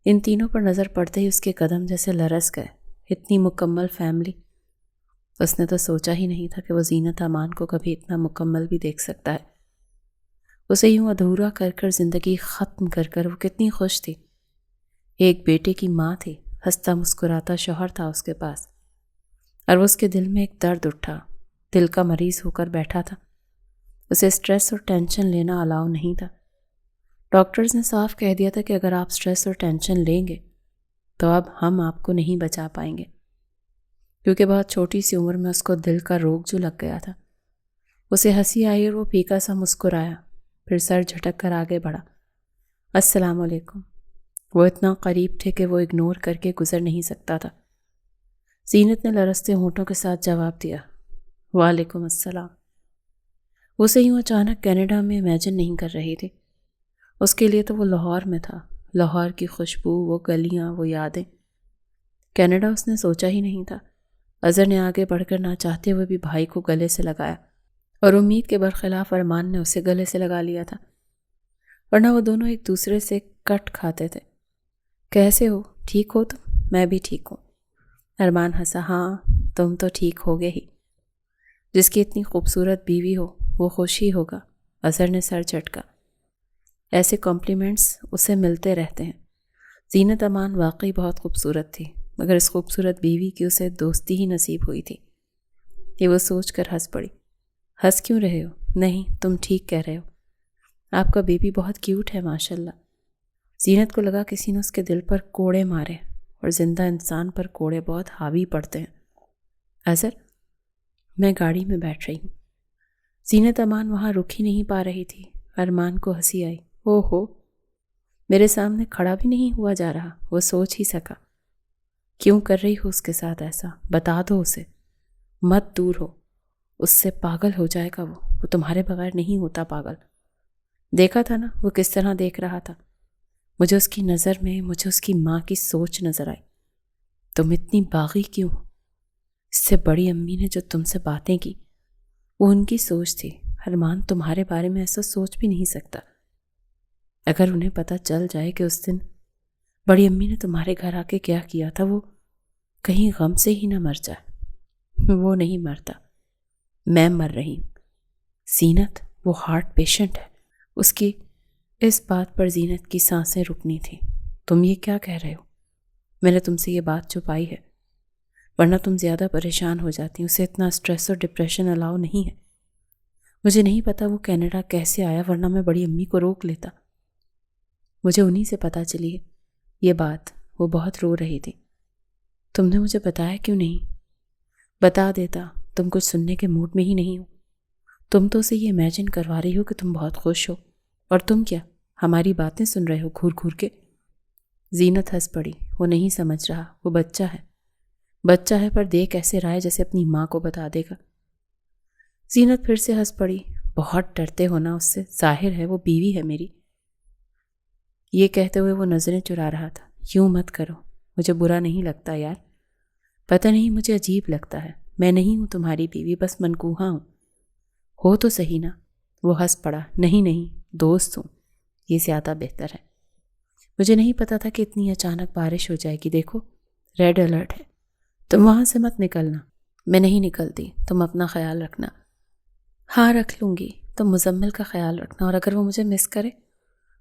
Speaker 1: ان تینوں پر نظر پڑتے ہی اس کے قدم جیسے لرز گئے۔ اتنی مکمل فیملی، اس نے تو سوچا ہی نہیں تھا کہ وہ زینت امان کو کبھی اتنا مکمل بھی دیکھ سکتا ہے۔ اسے یوں ادھورا کر کر زندگی ختم کر کر وہ کتنی خوش تھی۔ ایک بیٹے کی ماں تھی، ہنستا مسکراتا شوہر تھا اس کے پاس، اور وہ اس کے دل میں ایک درد اٹھا، دل کا مریض ہو کر بیٹھا تھا۔ اسے سٹریس اور ٹینشن لینا الاؤ نہیں تھا۔ ڈاکٹرز نے صاف کہہ دیا تھا کہ اگر آپ سٹریس اور ٹینشن لیں گے تو اب ہم آپ کو نہیں بچا پائیں گے، کیونکہ بہت چھوٹی سی عمر میں اس کو دل کا روگ جو لگ گیا تھا۔ اسے ہنسی آئی اور وہ پھیکا سا مسکرایا، پھر سر جھٹک کر آگے بڑھا۔ السلام علیکم۔ وہ اتنا قریب تھے کہ وہ اگنور کر کے گزر نہیں سکتا تھا۔ زینت نے لرزتے ہونٹوں کے ساتھ جواب دیا، وعلیکم السلام۔ وہ اسے یوں اچانک کینیڈا میں امیجن نہیں کر رہی تھی۔ اس کے لیے تو وہ لاہور میں تھا، لاہور کی خوشبو، وہ گلیاں، وہ یادیں۔ کینیڈا اس نے سوچا ہی نہیں تھا۔ اظہر نے آگے بڑھ کر نہ چاہتے ہوئے بھی بھائی کو گلے سے لگایا، اور امید کے برخلاف ارمان نے اسے گلے سے لگا لیا تھا، ورنہ وہ دونوں ایک دوسرے سے کٹ کھاتے تھے۔ کیسے ہو؟ ٹھیک ہو تم؟ میں بھی ٹھیک ہوں۔ ارمان ہنسا، ہاں تم تو ٹھیک ہوگے ہی۔ جس کی اتنی خوبصورت بیوی ہو وہ خوش ہی ہوگا۔ اظہر نے سر چٹکا۔ ایسے کمپلیمنٹس اسے ملتے رہتے ہیں۔ زینت امان واقعی بہت خوبصورت تھی، مگر اس خوبصورت بیوی کی اسے دوستی ہی نصیب ہوئی تھی۔ یہ وہ سوچ کر ہنس پڑی۔ ہنس کیوں رہے ہو؟ نہیں، تم ٹھیک کہہ رہے ہو، آپ کا بیبی بہت کیوٹ ہے ماشاءاللہ۔ زینت کو لگا کسی نے اس کے دل پر کوڑے مارے، اور زندہ انسان پر کوڑے بہت حاوی پڑتے ہیں۔ اظہر، میں گاڑی میں بیٹھ رہی ہوں۔ زینت امان وہاں رک ہی نہیں پا رہی تھی۔ ارمان کو ہنسی آئی۔ او ہو، میرے سامنے کھڑا بھی نہیں ہوا جا رہا۔ وہ سوچ ہی سکا، کیوں کر رہی ہو اس کے ساتھ ایسا؟ بتا دو اسے، مت دور ہو، اس سے پاگل ہو جائے گا۔ وہ تمہارے بغیر نہیں ہوتا پاگل۔ دیکھا تھا نا وہ کس طرح دیکھ رہا تھا؟ مجھے اس کی نظر میں مجھے اس کی ماں کی سوچ نظر آئی۔ تم اتنی باغی کیوں ہو؟ اس سے بڑی امی نے جو تم سے باتیں کی وہ ان کی سوچ تھی۔ ارمان تمہارے بارے میں ایسا سوچ بھی نہیں سکتا۔ اگر انہیں پتہ چل جائے کہ اس دن بڑی امی نے تمہارے گھر آ کے کیا کیا تھا، وہ کہیں غم سے ہی نہ مر جائے۔ وہ نہیں مرتا، میں مر رہی ہوں۔ زینت، وہ ہارٹ پیشنٹ ہے۔ اس کی اس بات پر زینت کی سانسیں رکنی تھیں۔ تم یہ کیا کہہ رہے ہو؟ میں نے تم سے یہ بات چھپائی ہے، ورنہ تم زیادہ پریشان ہو جاتی۔ اسے اتنا سٹریس اور ڈپریشن الاؤ نہیں ہے۔ مجھے نہیں پتا وہ کینیڈا کیسے آیا، ورنہ میں بڑی امی کو روک لیتا۔ مجھے انہی سے پتہ چلی ہے یہ بات۔ وہ بہت رو رہی تھی۔ تم نے مجھے بتایا کیوں نہیں؟ بتا دیتا، تم کچھ سننے کے موڈ میں ہی نہیں ہو۔ تم تو اسے یہ امیجن کروا رہی ہو کہ تم بہت خوش ہو، اور تم کیا ہماری باتیں سن رہے ہو گھور گھور کے؟ زینت ہنس پڑی۔ وہ نہیں سمجھ رہا، وہ بچہ ہے۔ بچہ ہے پر دیکھ ایسے رہا ہے جیسے اپنی ماں کو بتا دے گا۔ زینت پھر سے ہنس پڑی۔ بہت ڈرتے ہو نا اس سے، ظاہر ہے وہ بیوی ہے میری۔ یہ کہتے ہوئے وہ نظریں چرا رہا تھا۔ یوں مت کرو، مجھے برا نہیں لگتا یار، پتہ نہیں مجھے عجیب لگتا ہے۔ میں نہیں ہوں تمہاری بیوی، بس منکوہا ہوں۔ ہو تو صحیح نا؟ وہ ہنس پڑا۔ نہیں، دوست ہوں، یہ زیادہ بہتر ہے۔ مجھے نہیں پتا تھا کہ اتنی اچانک بارش ہو جائے گی۔ دیکھو ریڈ الرٹ ہے، تم وہاں سے مت نکلنا۔ میں نہیں نکلتی، تم اپنا خیال رکھنا۔ ہاں رکھ لوں گی، تم مزمل کا خیال رکھنا، اور اگر وہ مجھے مس کرے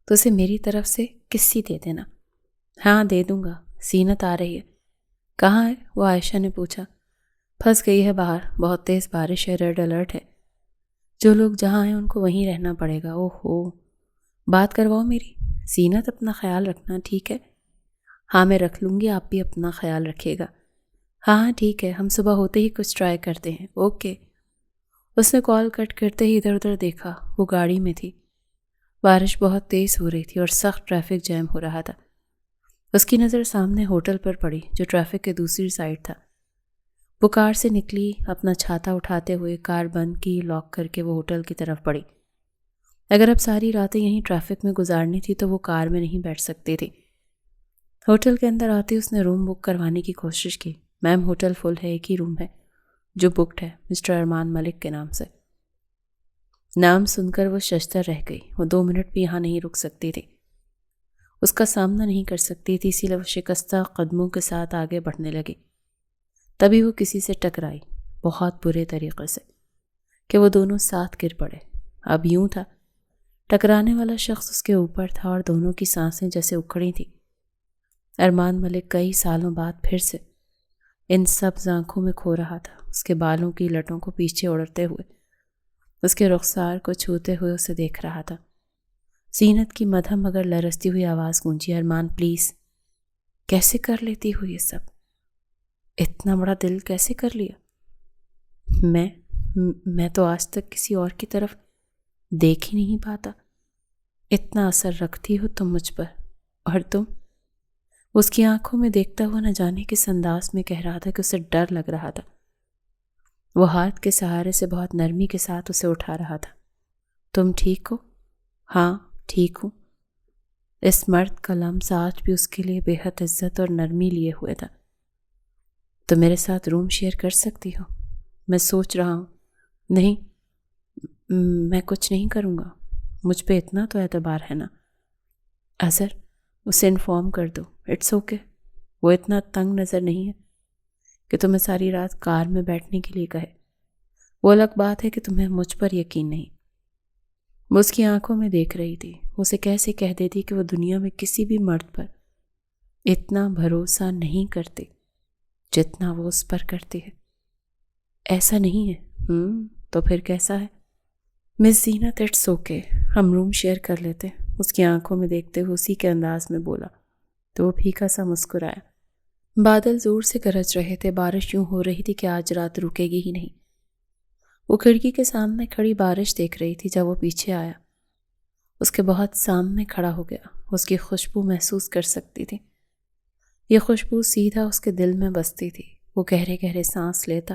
Speaker 1: تو اسے میری طرف سے کسی دے دینا۔ ہاں دے دوں گا۔ زینت آ رہی ہے۔ کہاں ہے؟ وہ عائشہ نے پوچھا۔ پھنس گئی ہے باہر، بہت تیز بارش ہے، ریڈ الرٹ ہے، جو لوگ جہاں ہیں ان کو وہیں رہنا پڑے گا۔ اوہو، بات کرواؤ میری۔ زینت اپنا خیال رکھنا، ٹھیک ہے؟ ہاں میں رکھ لوں گی، آپ بھی اپنا خیال رکھیے گا۔ ہاں ٹھیک ہے، ہم صبح ہوتے ہی کچھ ٹرائی کرتے ہیں۔ اوکے۔ اس نے کال کٹ کرتے ہی ادھر ادھر دیکھا۔ وہ گاڑی میں تھی۔ بارش بہت تیز ہو رہی تھی اور سخت ٹریفک جیم ہو رہا تھا۔ اس کی نظر سامنے ہوٹل پر پڑی جو ٹریفک کے دوسری سائڈ تھا۔ وہ کار سے نکلی، اپنا چھاتا اٹھاتے ہوئے کار بند کی، لاک کر کے وہ ہوٹل کی طرف بڑھی۔ اگر اب ساری راتیں یہیں ٹریفک میں گزارنی تھی تو وہ کار میں نہیں بیٹھ سکتی تھی۔ ہوٹل کے اندر آتے اس نے روم بک کروانے کی کوشش کی۔ میم ہوٹل فل ہے، ایک ہی روم ہے جو بکڈ ہے، مسٹر ارمان ملک کے نام سے۔ نام سن کر وہ ششدر رہ گئی۔ وہ 2 منٹ بھی یہاں نہیں رک سکتی تھی، اس کا سامنا نہیں کر سکتی تھی، اسی لیے وہ شکستہ قدموں کے ساتھ آگے بڑھنے لگی۔ تبھی وہ کسی سے ٹکرائی، بہت برے طریقے سے، کہ وہ دونوں ساتھ گر پڑے۔ اب یوں تھا، ٹکرانے والا شخص اس کے اوپر تھا اور دونوں کی سانسیں جیسے اکھڑی تھیں۔ ارمان ملک کئی سالوں بعد پھر سے ان سبز آنکھوں میں کھو رہا تھا، اس کے بالوں کی لٹوں کو پیچھے اڑتے ہوئے، اس کے رخسار کو چھوتے ہوئے اسے دیکھ رہا تھا۔ زینت کی مدھم مگر لرزتی ہوئی آواز گونجی، ارمان پلیز۔ کیسے کر لیتی ہو یہ سب؟ اتنا بڑا دل کیسے کر لیا؟ میں تو آج تک کسی اور کی طرف دیکھ ہی نہیں پاتا۔ اتنا اثر رکھتی ہو تم مجھ پر، اور تم؟ اس کی آنکھوں میں دیکھتا ہوا نہ جانے کس انداز میں کہہ رہا تھا کہ اسے ڈر لگ رہا تھا۔ وہ ہاتھ کے سہارے سے بہت نرمی کے ساتھ اسے اٹھا رہا تھا۔ تم ٹھیک ہو؟ ہاں ٹھیک ہوں۔ اس مرد کا لمس آج بھی اس کے لیے بے حد عزت اور نرمی لیے ہوئے تھا۔ تو میرے ساتھ روم شیئر کر سکتی ہو؟ میں سوچ رہا ہوں۔ نہیں، میں کچھ نہیں کروں گا، مجھ پہ اتنا تو اعتبار ہے نا۔ اظہر، اسے انفارم کر دو، اٹس اوکے۔ وہ اتنا تنگ نظر نہیں ہے کہ تمہیں ساری رات کار میں بیٹھنے کے لیے کہے۔ وہ الگ بات ہے کہ تمہیں مجھ پر یقین نہیں۔ وہ اس کی آنکھوں میں دیکھ رہی تھی۔ اسے کیسے کہہ دیتی کہ وہ دنیا میں کسی بھی مرد پر اتنا بھروسہ نہیں کرتی جتنا وہ اس پر کرتی ہے۔ ایسا نہیں ہے۔ تو پھر کیسا ہے؟ مس زینت، اٹس اوکے، ہم روم شیئر کر لیتے، اس کی آنکھوں میں دیکھتے ہوئے اسی کے انداز میں بولا تو وہ پھیکا سا مسکرایا۔ بادل زور سے گرج رہے تھے، بارش یوں ہو رہی تھی کہ آج رات رکے گی ہی نہیں۔ وہ کھڑکی کے سامنے کھڑی بارش دیکھ رہی تھی جب وہ پیچھے آیا۔ اس کے بہت سامنے کھڑا ہو گیا، اس کی خوشبو محسوس کر سکتی تھی۔ یہ خوشبو سیدھا اس کے دل میں بستی تھی۔ وہ گہرے گہرے سانس لیتا،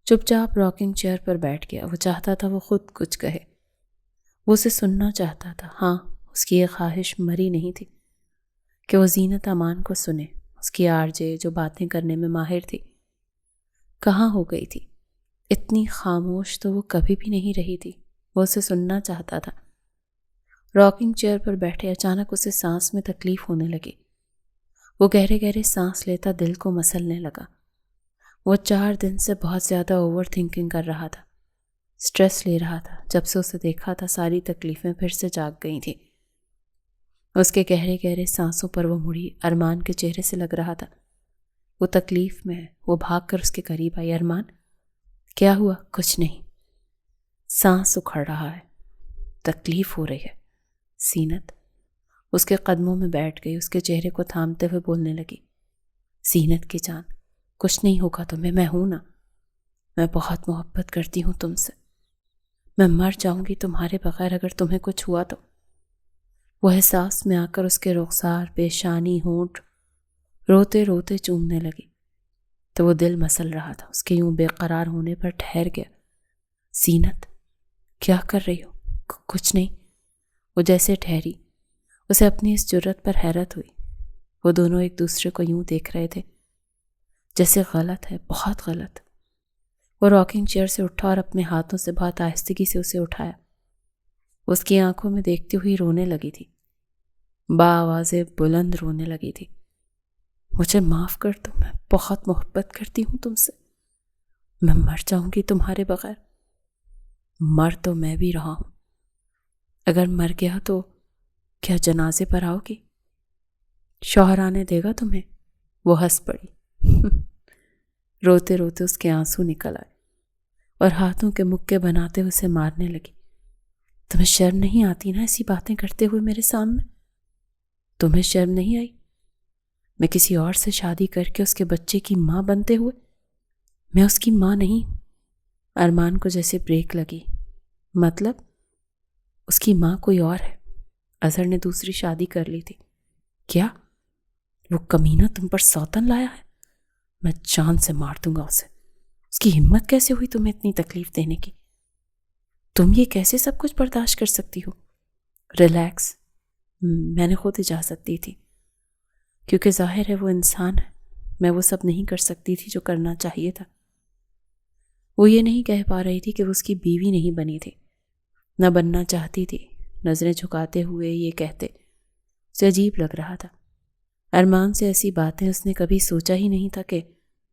Speaker 1: چپ چاپ راکنگ چیئر پر بیٹھ گیا۔ وہ چاہتا تھا وہ خود کچھ کہے، وہ اسے سننا چاہتا تھا۔ ہاں، اس کی یہ خواہش مری نہیں تھی کہ وہ زینت امان کو سنے۔ اس کی آرجے جو باتیں کرنے میں ماہر تھی کہاں ہو گئی تھی؟ اتنی خاموش تو وہ کبھی بھی نہیں رہی تھی۔ وہ اسے سننا چاہتا تھا۔ راکنگ چیئر پر بیٹھے اچانک اسے سانس میں تکلیف ہونے لگی۔ وہ گہرے گہرے سانس لیتا دل کو مسلنے لگا۔ وہ 4 دن سے بہت زیادہ اوور تھنکنگ کر رہا تھا، سٹریس لے رہا تھا۔ جب سے اسے دیکھا تھا ساری تکلیفیں پھر سے جاگ گئی تھیں۔ اس کے گہرے گہرے سانسوں پر وہ مڑی، ارمان کے چہرے سے لگ رہا تھا وہ تکلیف میں ہے۔ وہ بھاگ کر اس کے قریب آئی۔ ارمان، کیا ہوا؟ کچھ نہیں، سانس اکھڑ رہا ہے، تکلیف ہو رہی ہے۔ زینت اس کے قدموں میں بیٹھ گئی، اس کے چہرے کو تھامتے ہوئے بولنے لگی، زینت کی جان، کچھ نہیں ہوگا تمہیں، میں ہوں نا، میں بہت محبت کرتی ہوں تم سے، میں مر جاؤں گی تمہارے بغیر اگر تمہیں کچھ ہوا تو۔ وہ احساس میں آ کر اس کے رخسار، پیشانی، ہونٹ روتے روتے چومنے لگی تو وہ دل مسل رہا تھا۔ اس کے یوں بے قرار ہونے پر ٹھہر گیا۔ زینت، کیا کر رہی ہو؟ کچھ نہیں، وہ جیسے ٹھہری۔ اسے اپنی اس جرت پر حیرت ہوئی۔ وہ دونوں ایک دوسرے کو یوں دیکھ رہے تھے جیسے غلط ہے، بہت غلط۔ وہ راکنگ چیئر سے اٹھا اور اپنے ہاتھوں سے بہت آہستگی سے اسے اٹھایا۔ اس کی آنکھوں میں دیکھتی ہوئی رونے لگی تھی، بآوازیں بلند رونے لگی تھی۔ مجھے معاف کر دو، میں بہت محبت کرتی ہوں تم سے، میں مر جاؤں گی تمہارے بغیر۔ مر تو میں بھی رہا ہوں، اگر مر گیا تو کیا جنازے پر آؤ گی؟ شوہر آنے دے گا تمہیں؟ وہ ہنس پڑی۔ روتے روتے اس کے آنسو نکل آئے اور ہاتھوں کے مکے بناتے ہوئے اسے مارنے لگی۔ تمہیں شرم نہیں آتی نا ایسی باتیں کرتے ہوئے میرے سامنے؟ تمہیں شرم نہیں آئی؟ میں کسی اور سے شادی کر کے اس کے بچے کی ماں بنتے ہوئے، میں اس کی ماں نہیں ہوں۔ ارمان کو جیسے بریک لگی۔ مطلب اس کی ماں کوئی اور ہے؟ اظہر نے دوسری شادی کر لی تھی۔ کیا؟ وہ کمینہ تم پر سوتن لایا ہے؟ میں جان سے مار دوں گا اسے۔ اس کی ہمت کیسے ہوئی تمہیں اتنی تکلیف دینے کی؟ تم یہ کیسے سب کچھ برداشت کر سکتی ہو؟ ریلیکس، میں نے خود اجازت دی تھی کیونکہ ظاہر ہے وہ انسان ہے، میں وہ سب نہیں کر سکتی تھی جو کرنا چاہیے تھا۔ وہ یہ نہیں کہہ پا رہی تھی کہ وہ اس کی بیوی نہیں بنی تھی، نہ بننا چاہتی تھی۔ نظریں جھکاتے ہوئے یہ کہتے اسے عجیب لگ رہا تھا۔ ارمان سے ایسی باتیں اس نے کبھی سوچا ہی نہیں تھا کہ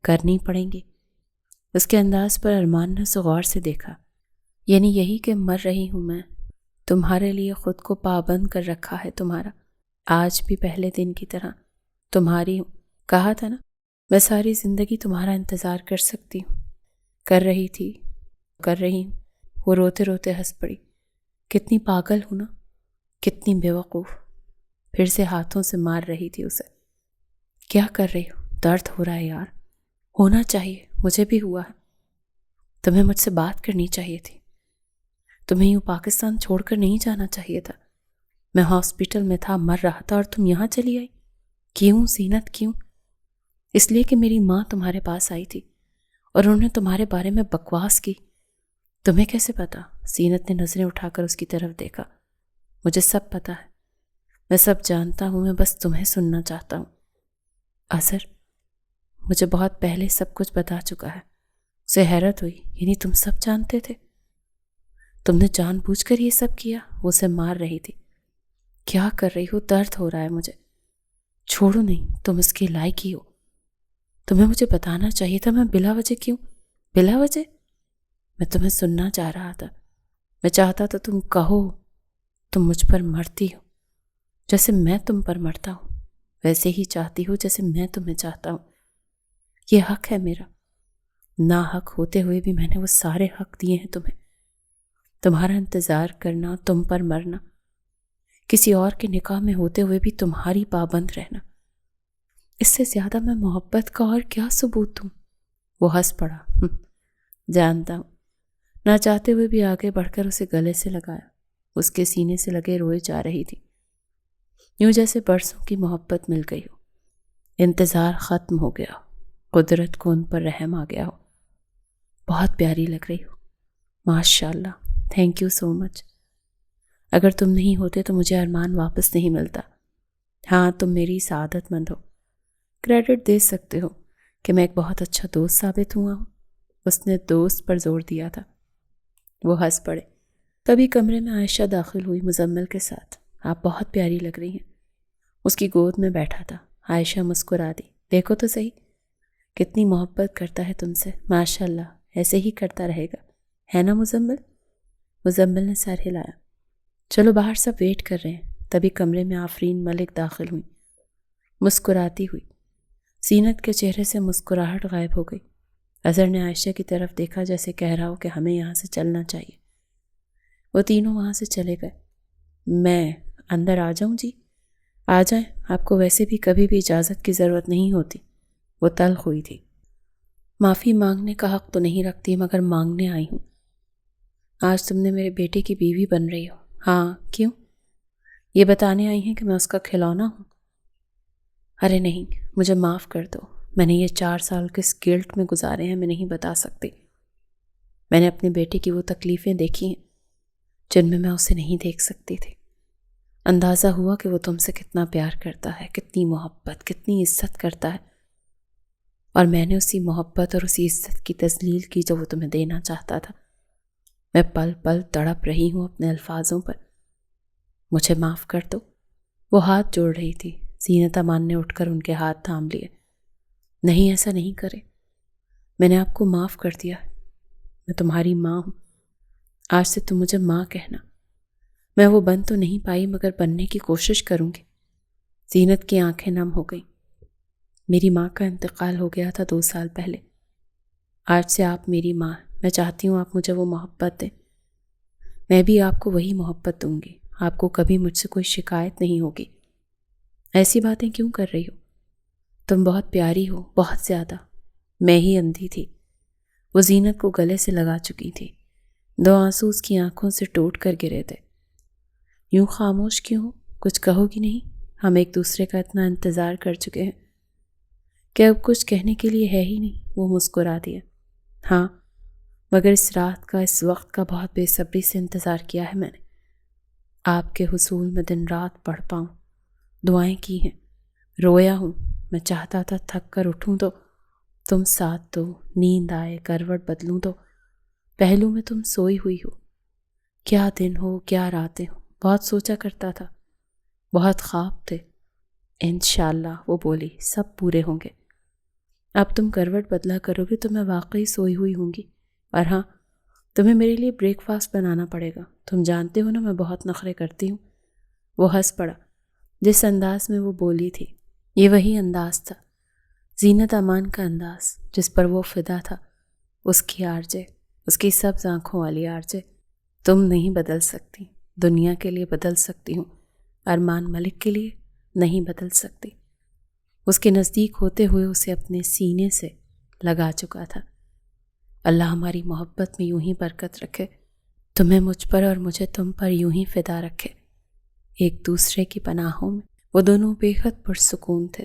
Speaker 1: کرنی پڑیں گی۔ اس کے انداز پر ارمان نے اسے غور سے دیکھا۔ یعنی یہی کہ مر رہی ہوں میں، تمہارے لیے خود کو پابند کر رکھا ہے تمہارا، آج بھی پہلے دن کی طرح تمہاری ہوں۔ کہا تھا نا میں ساری زندگی تمہارا انتظار کر سکتی ہوں، کر رہی تھی، کر رہی ہوں۔ وہ روتے روتے ہنس پڑی۔ کتنی پاگل ہوں نا، کتنی بے وقوف۔ پھر سے ہاتھوں سے مار رہی تھی اسے۔ کیا کر رہی ہو؟ درد ہو رہا ہے یار، ہونا چاہیے، مجھے بھی ہوا ہے۔ تمہیں مجھ سے بات کرنی چاہیے تھی، تمہیں یوں پاکستان چھوڑ کر نہیں جانا چاہیے تھا۔ میں ہاسپٹل میں تھا، مر رہا تھا اور تم یہاں چلی آئی۔ کیوں زینت، کیوں؟ اس لیے کہ میری ماں تمہارے پاس آئی تھی اور انہوں نے تمہارے بارے میں بکواس کی۔ تمہیں کیسے پتا؟ زینت نے نظریں اٹھا کر اس کی طرف دیکھا۔ مجھے سب پتا ہے، میں سب جانتا ہوں، میں بس تمہیں سننا چاہتا ہوں۔ اظہر مجھے بہت پہلے سب کچھ بتا چکا ہے۔ اسے حیرت ہوئی، یعنی تم سب جانتے تھے؟ تم نے جان بوجھ کر یہ سب کیا؟ وہ اسے مار رہی تھی۔ کیا کر رہی ہو؟ درد ہو رہا ہے مجھے۔ چھوڑو نہیں، تم اس کے لائق ہی ہو، تمہیں مجھے بتانا چاہیے تھا۔ میں بلا وجہ کیوں؟ بلا وجہ؟ میں تمہیں سننا چاہ رہا تھا. میں چاہتا تھا تم کہو تم مجھ پر مرتی ہو جیسے میں تم پر مرتا ہوں، ویسے ہی چاہتی ہو جیسے میں تمہیں چاہتا ہوں. یہ حق ہے میرا. نا حق ہوتے ہوئے بھی میں نے وہ سارے حق دیے ہیں تمہیں. تمہارا انتظار کرنا، تم پر مرنا، کسی اور کے نکاح میں ہوتے ہوئے بھی تمہاری پابند رہنا، اس سے زیادہ میں محبت کا اور کیا ثبوت دوں؟ وہ ہنس پڑا. جانتا ہوں. نہ چاہتے ہوئے بھی آگے بڑھ کر اسے گلے سے لگایا. اس کے سینے سے لگے روئے جا رہی تھی، یوں جیسے برسوں کی محبت مل گئی ہو. انتظار ختم ہو گیا. قدرت کو ان پر رحم آ گیا ہو. بہت پیاری لگ رہی ہو. ماشاء اللہ. تھینک یو سو مچ. اگر تم نہیں ہوتے تو مجھے ارمان واپس نہیں ملتا. ہاں، تم میری سعادت مند ہو. کریڈٹ دے سکتے ہو کہ میں ایک بہت اچھا دوست ثابت ہوا ہوں. اس نے دوست پر زور دیا تھا. وہ ہنس پڑے. تبھی کمرے میں عائشہ داخل ہوئی مزمل کے ساتھ. آپ بہت پیاری لگ رہی ہیں. اس کی گود میں بیٹھا تھا. عائشہ مسکرا دی. دیکھو تو صحیح کتنی محبت کرتا ہے تم سے. ماشاء اللہ، ایسے ہی کرتا رہے گا، ہے نا مزمل؟ مزمل نے سر ہلایا. چلو باہر سب ویٹ کر رہے ہیں. تبھی کمرے میں آفرین ملک داخل ہوئی مسکراتی ہوئی. زینت کے چہرے سے مسکراہٹ غائب ہو گئی. اظہر نے عائشہ کی طرف دیکھا جیسے کہہ رہا ہو کہ ہمیں یہاں سے چلنا چاہیے. وہ تینوں وہاں سے چلے گئے. میں اندر آ جاؤں؟ جی آ جائیں، آپ کو ویسے بھی کبھی بھی اجازت کی ضرورت نہیں ہوتی. وہ تلخ ہوئی تھی. معافی مانگنے کا حق تو نہیں رکھتی مگر مانگنے آئی ہوں. آج تم نے میرے بیٹے کی بیوی بن رہی ہو. ہاں، کیوں؟ یہ بتانے آئی ہیں کہ میں اس کا کھلونا ہوں؟ ارے نہیں، مجھے معاف کر دو. میں نے یہ 4 سال کس گلٹ میں گزارے ہیں میں نہیں بتا سکتی. میں نے اپنے بیٹے کی وہ تکلیفیں دیکھی ہیں جن میں اسے نہیں دیکھ سکتی تھی. اندازہ ہوا کہ وہ تم سے کتنا پیار کرتا ہے، کتنی محبت، کتنی عزت کرتا ہے، اور میں نے اسی محبت اور اسی عزت کی تذلیل کی جو وہ تمہیں دینا چاہتا تھا. میں پل پل تڑپ رہی ہوں اپنے الفاظوں پر. مجھے معاف کر دو. وہ ہاتھ جوڑ رہی تھی. زینت امان نے اٹھ کر ان کے ہاتھ تھام لیے. نہیں، ایسا نہیں کرے. میں نے آپ کو معاف کر دیا. میں تمہاری ماں ہوں. آج سے تم مجھے ماں کہنا. میں وہ بن تو نہیں پائی مگر بننے کی کوشش کروں گی. زینت کی آنکھیں نم ہو گئیں. میری ماں کا انتقال ہو گیا تھا 2 سال پہلے. آج سے آپ میری ماں. میں چاہتی ہوں آپ مجھے وہ محبت دیں. میں بھی آپ کو وہی محبت دوں گی. آپ کو کبھی مجھ سے کوئی شکایت نہیں ہوگی. ایسی باتیں کیوں کر رہی ہو؟ تم بہت پیاری ہو، بہت زیادہ. میں ہی اندھی تھی. وہ زینت کو گلے سے لگا چکی تھی. 2 آنسو اس کی آنکھوں سے ٹوٹ کر گرے تھے. یوں خاموش کیوں ہو؟ کچھ کہو گی نہیں؟ ہم ایک دوسرے کا اتنا انتظار کر چکے ہیں کہ اب کچھ کہنے کے لیے ہے ہی نہیں. وہ مسکرا دیا. ہاں، مگر اس رات کا، اس وقت کا بہت بے صبری سے انتظار کیا ہے میں نے. آپ کے حصول میں دن رات پڑھ پاؤں. دعائیں کی ہیں، رویا ہوں. میں چاہتا تھا تھک کر اٹھوں تو تم ساتھ دو. نیند آئے، کروٹ بدلوں تو پہلو میں تم سوئی ہوئی ہو. کیا دن ہو، کیا راتیں ہو. بہت سوچا کرتا تھا، بہت خواب تھے. انشاءاللہ، وہ بولی، سب پورے ہوں گے. اب تم کروٹ بدلا کرو گے تو میں واقعی سوئی ہوئی ہوں گی. اور ہاں، تمہیں میرے لیے بریک فاسٹ بنانا پڑے گا. تم جانتے ہو نا میں بہت نخرے کرتی ہوں. وہ ہنس پڑا. جس انداز میں وہ بولی تھی یہ وہی انداز تھا، زینت امان کا انداز جس پر وہ فدا تھا. اس کی آرجے، اس کی سبز آنکھوں والی آرجے. تم نہیں بدل سکتی. دنیا کے لیے بدل سکتی ہوں، ارمان ملک کے لیے نہیں بدل سکتی. اس کے نزدیک ہوتے ہوئے اسے اپنے سینے سے لگا چکا تھا. اللہ ہماری محبت میں یوں ہی برکت رکھے. تمہیں مجھ پر اور مجھے تم پر یوں ہی فدا رکھے. ایک دوسرے کی پناہوں میں وہ دونوں بے حد پرسکون تھے.